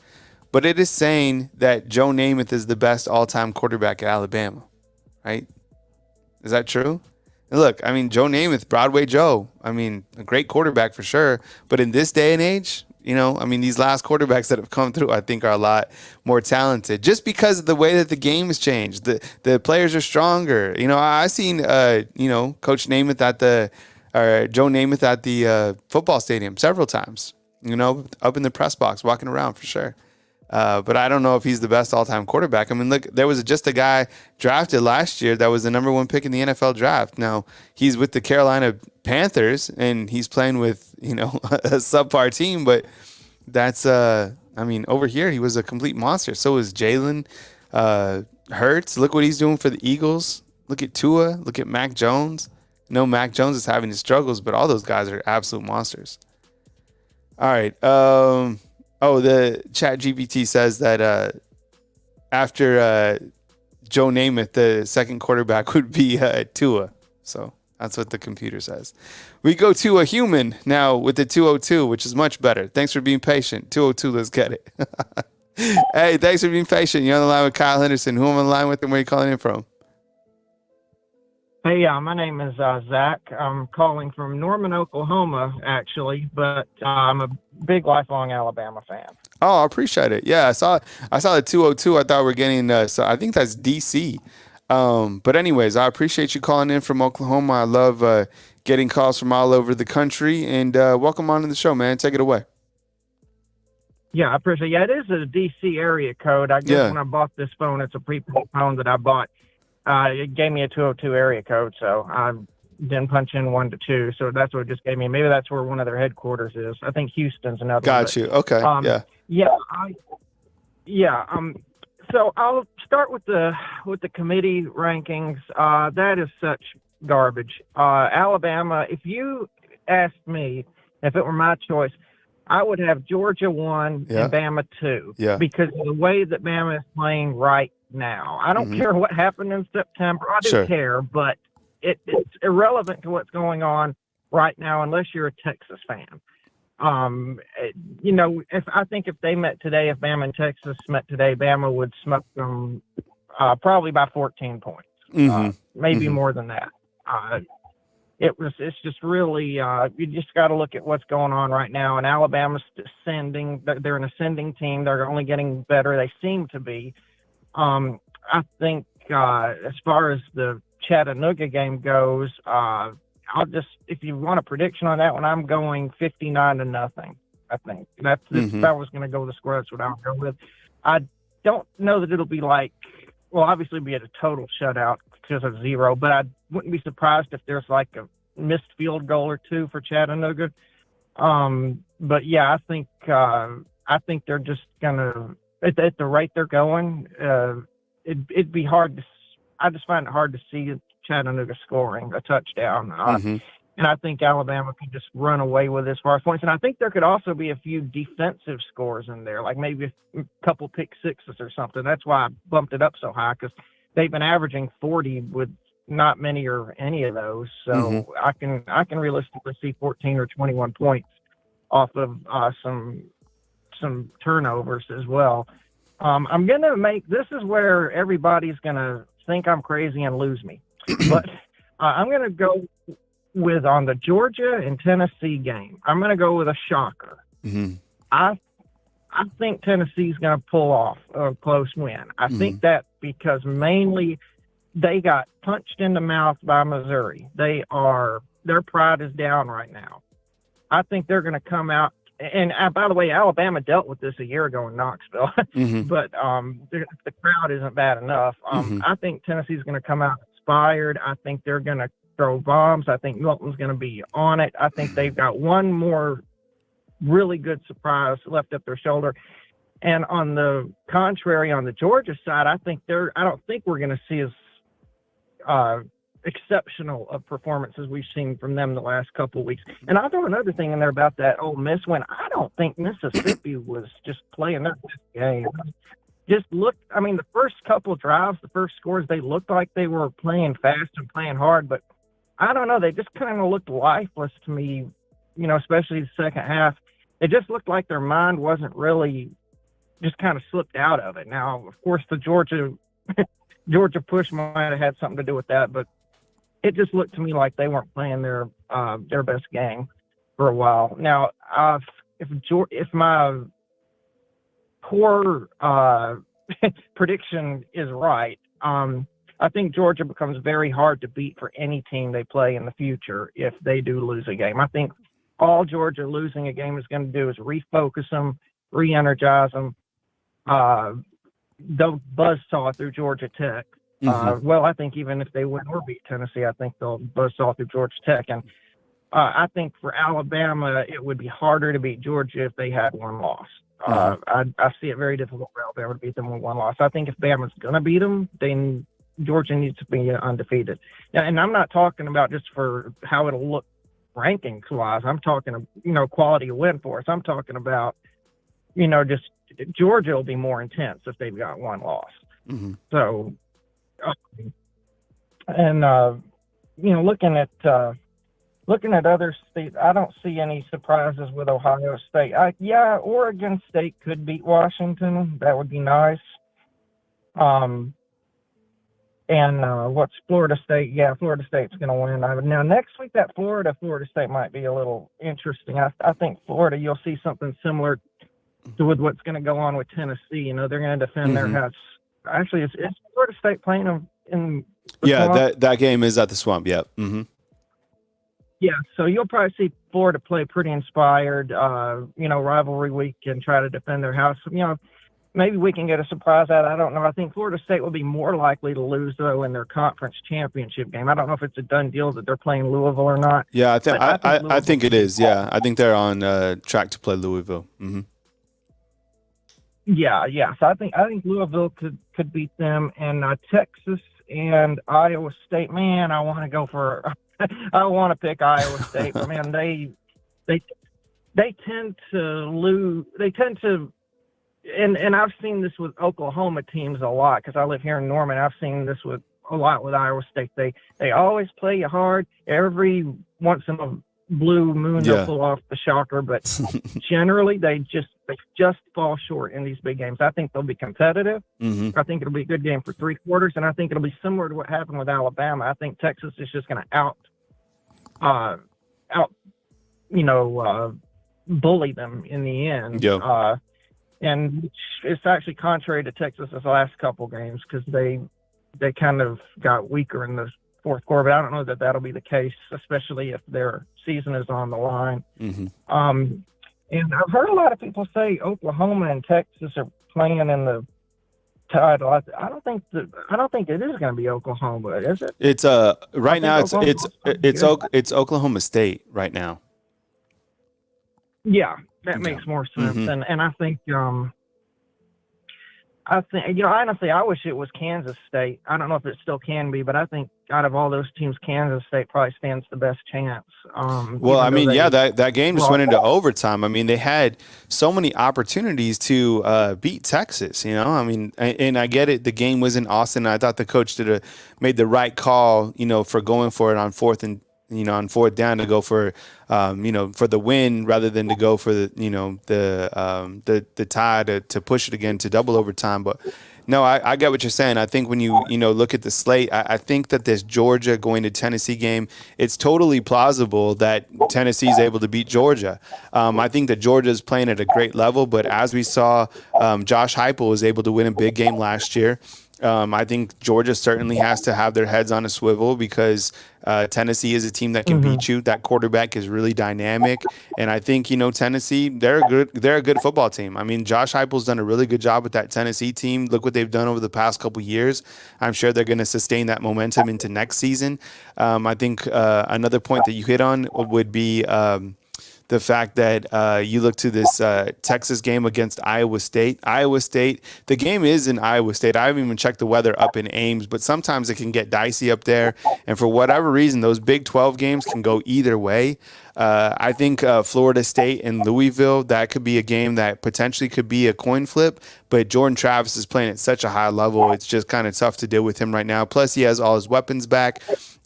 but it is saying that Joe Namath is the best all-time quarterback at Alabama, right? Is that true? Look, I mean, Joe Namath, Broadway Joe, I mean, a great quarterback for sure. But in this day and age, I mean, these last quarterbacks that have come through, I think, are a lot more talented just because of the way that the game has changed. The players are stronger. I seen, Coach Namath Joe Namath at the football stadium several times, up in the press box, walking around for sure. But I don't know if he's the best all-time quarterback. I mean, look, there was just a guy drafted last year that was the number one pick in the NFL draft. Now, he's with the Carolina Panthers, and he's playing with, a subpar team. But that's, over here, he was a complete monster. So is Jalen Hurts. Look what he's doing for the Eagles. Look at Tua. Look at Mac Jones. Mac Jones is having his struggles, but all those guys are absolute monsters. All right. The Chat GPT says that after Joe Namath, the second quarterback would be Tua. So that's what the computer says. We go to a human now with the 202, which is much better. Thanks for being patient. 202, let's get it. Hey, thanks for being patient. You're on the line with Kyle Henderson. Who am I on the line with and where are you calling in from? Hey, my name is Zach. I'm calling from Norman, Oklahoma, actually, but I'm a big lifelong Alabama fan. Oh, I appreciate it. Yeah, I saw the 202. I thought we're getting so I think that's DC. But anyways, I appreciate you calling in from Oklahoma. I love getting calls from all over the country, and welcome on to the show, man. Take it away. Yeah, I appreciate it. Yeah, it is a DC area code. I guess when I bought this phone, it's a prepaid phone that I bought. It gave me a 202 area code, so I didn't punch in 1 to 2. So that's what it just gave me. Maybe that's where one of their headquarters is. I think Houston's another. Got you. Okay. So I'll start with the committee rankings. That is such garbage. Alabama. If you asked me, if it were my choice, I would have Georgia 1 and Bama 2. Yeah. Because of the way that Bama is playing right now. I don't care what happened in September. I do care, but it's irrelevant to what's going on right now unless you're a Texas fan. If they met today, if Bama and Texas met today, Bama would smoke them probably by 14 points, maybe more than that. It's just really, you just got to look at what's going on right now. And Alabama's ascending. They're an ascending team. They're only getting better. They seem to be. I think as far as the Chattanooga game goes, if you want a prediction on that one, I'm going 59-0. I think if I was going to go with the score, that's what I'll go with. I don't know that it'll be obviously it'll be at a total shutout because of 0, but I wouldn't be surprised if there's like a missed field goal or 2 for Chattanooga. But yeah, I think they're just gonna at the rate they're going. It'd be hard to. I just find it hard to see Chattanooga scoring a touchdown. And I think Alabama can just run away with as far as points. And I think there could also be a few defensive scores in there, like maybe a couple pick sixes or something. That's why I bumped it up so high, because they've been averaging 40 with not many or any of those. So I can realistically see 14 or 21 points off of some turnovers as well. I'm going to this is where everybody's going to think I'm crazy and lose me. But I'm going to go with on the Georgia and Tennessee game. I'm going to go with a shocker. I think Tennessee's going to pull off a close win. I think that because mainly they got punched in the mouth by Missouri. Their pride is down right now. I think they're going to come out. And by the way, Alabama dealt with this a year ago in Knoxville, but the crowd isn't bad enough. I think Tennessee's going to come out inspired. I think they're going to throw bombs. I think Milton's going to be on it. I think they've got one more really good surprise left up their shoulder. And on the contrary, on the Georgia side, I don't think we're going to see as exceptional of performances we've seen from them the last couple of weeks. And I'll throw another thing in there about that Ole Miss win. I don't think Mississippi was just playing their best game. The first couple drives, the first scores, they looked like they were playing fast and playing hard, but I don't know. They just kind of looked lifeless to me, especially the second half. It just looked like their mind wasn't really, just kind of slipped out of it. Now, of course, the Georgia push might have had something to do with that, but it just looked to me like they weren't playing their best game for a while. Now, if my poor prediction is right, I think Georgia becomes very hard to beat for any team they play in the future if they do lose a game. I think all Georgia losing a game is going to do is refocus them, re-energize them. They'll buzzsaw through Georgia Tech. I think even if they win or beat Tennessee, I think they'll buzzsaw through Georgia Tech. And I think for Alabama, it would be harder to beat Georgia if they had one loss. I see it very difficult for Alabama to beat them with one loss. I think if Bama's going to beat them, then Georgia needs to be undefeated. And I'm not talking about just for how it'll look rankings-wise. I'm talking, quality of win for us. I'm talking about, just Georgia will be more intense if they've got one loss. So, looking at other states, I don't see any surprises with Ohio State. Oregon State could beat Washington. That would be nice. What's Florida State? Yeah, Florida State's going to win. Now, next week, that Florida State might be a little interesting. I think Florida, you'll see something similar to with what's going to go on with Tennessee. They're going to defend their house. Actually, is Florida State playing them in the Swamp? that game is at the Swamp, yeah. Yeah, so you'll probably see Florida play pretty inspired, rivalry week and try to defend their house. Maybe we can get a surprise out. I don't know. I think Florida State will be more likely to lose, though, in their conference championship game. I don't know if it's a done deal that they're playing Louisville or not. Yeah, I think it is. Yeah, I think they're on track to play Louisville. Yeah. So I think Louisville could beat them, and Texas and Iowa State. Man, I want to go for. I want to pick Iowa State, but man, they tend to lose. They tend to. And I've seen this with Oklahoma teams a lot because I live here in Norman. I've seen this a lot with Iowa State. They always play you hard. Every once in a blue moon they'll pull off the shocker, but generally they just fall short in these big games. I think they'll be competitive. I think it'll be a good game for 3 quarters, and I think it'll be similar to what happened with Alabama. I think Texas is just going to bully them in the end. And it's actually contrary to Texas's last couple games because they kind of got weaker in the fourth quarter, but I don't know that that'll be the case, especially if their season is on the line. And I've heard a lot of people say Oklahoma and Texas are playing in the title. I don't think it is going to be Oklahoma, is it? It's right now it's Oklahoma State right now. Yeah, that makes more sense. And I think honestly, I wish it was Kansas State. I don't know if it still can be, but I think out of all those teams, Kansas State probably stands the best chance. Well, I mean, that game just went into overtime. I mean, they had so many opportunities to beat Texas, you know. I mean, and I get it. The game was in Austin. I thought the coach made the right call, you know, for going for it on fourth down to go for, for the win rather than to go for the tie to push it again to double overtime. But no, I get what you're saying. I think when you look at the slate, I think that this Georgia going to Tennessee game, it's totally plausible that Tennessee is able to beat Georgia. I think that Georgia is playing at a great level, but as we saw, Josh Heupel was able to win a big game last year. I think Georgia certainly has to have their heads on a swivel because Tennessee is a team that can beat you. That quarterback is really dynamic, and I think Tennessee they're a good football team. I mean, Josh Heupel's done a really good job with that Tennessee team. Look what they've done over the past couple years. I'm sure they're going to sustain that momentum into next season. I think another point that you hit on would be the fact that you look to this Texas game against Iowa State. Iowa State, the game is in Iowa State. I haven't even checked the weather up in Ames, but sometimes it can get dicey up there. And for whatever reason, those Big 12 games can go either way. I think Florida State and Louisville, that could be a game that potentially could be a coin flip. But Jordan Travis is playing at such a high level. It's just kind of tough to deal with him right now. Plus, he has all his weapons back.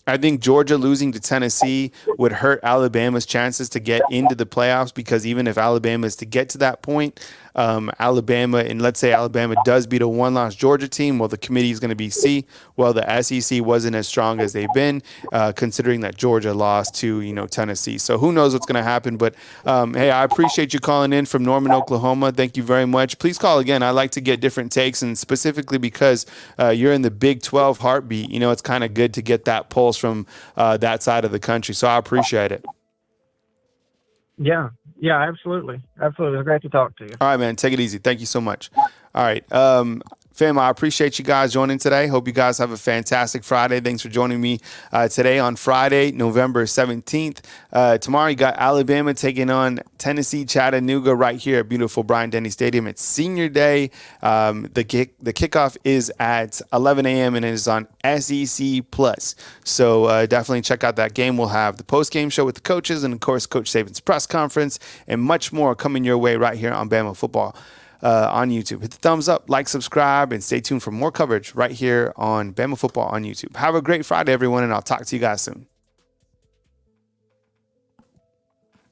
I think Georgia losing to Tennessee would hurt Alabama's chances to get into the playoffs because even if Alabama is to get to that point, Alabama, and let's say Alabama does beat a one-loss Georgia team, well, the committee is going to be C. Well, the SEC wasn't as strong as they've been, considering that Georgia lost to, Tennessee. So who knows what's going to happen. But, hey, I appreciate you calling in from Norman, Oklahoma. Thank you very much. Please call again. I like to get different takes, and specifically because you're in the Big 12 heartbeat, it's kind of good to get that pulse from that side of the country. So I appreciate it. Yeah, absolutely. Absolutely. It's great to talk to you. All right, man. Take it easy. Thank you so much. All right. Fam, I appreciate you guys joining today. Hope you guys have a fantastic Friday. Thanks for joining me today on Friday, November 17th. Tomorrow, you got Alabama taking on Tennessee, Chattanooga right here at beautiful Bryant-Denny Stadium. It's senior day. The kickoff is at 11 a.m. and it is on SEC+. So definitely check out that game. We'll have the post-game show with the coaches and, of course, Coach Saban's press conference and much more coming your way right here on Bama Football. On YouTube. Hit the thumbs up, like, subscribe, and stay tuned for more coverage right here on Bama Football on YouTube. Have a great Friday, everyone, and I'll talk to you guys soon.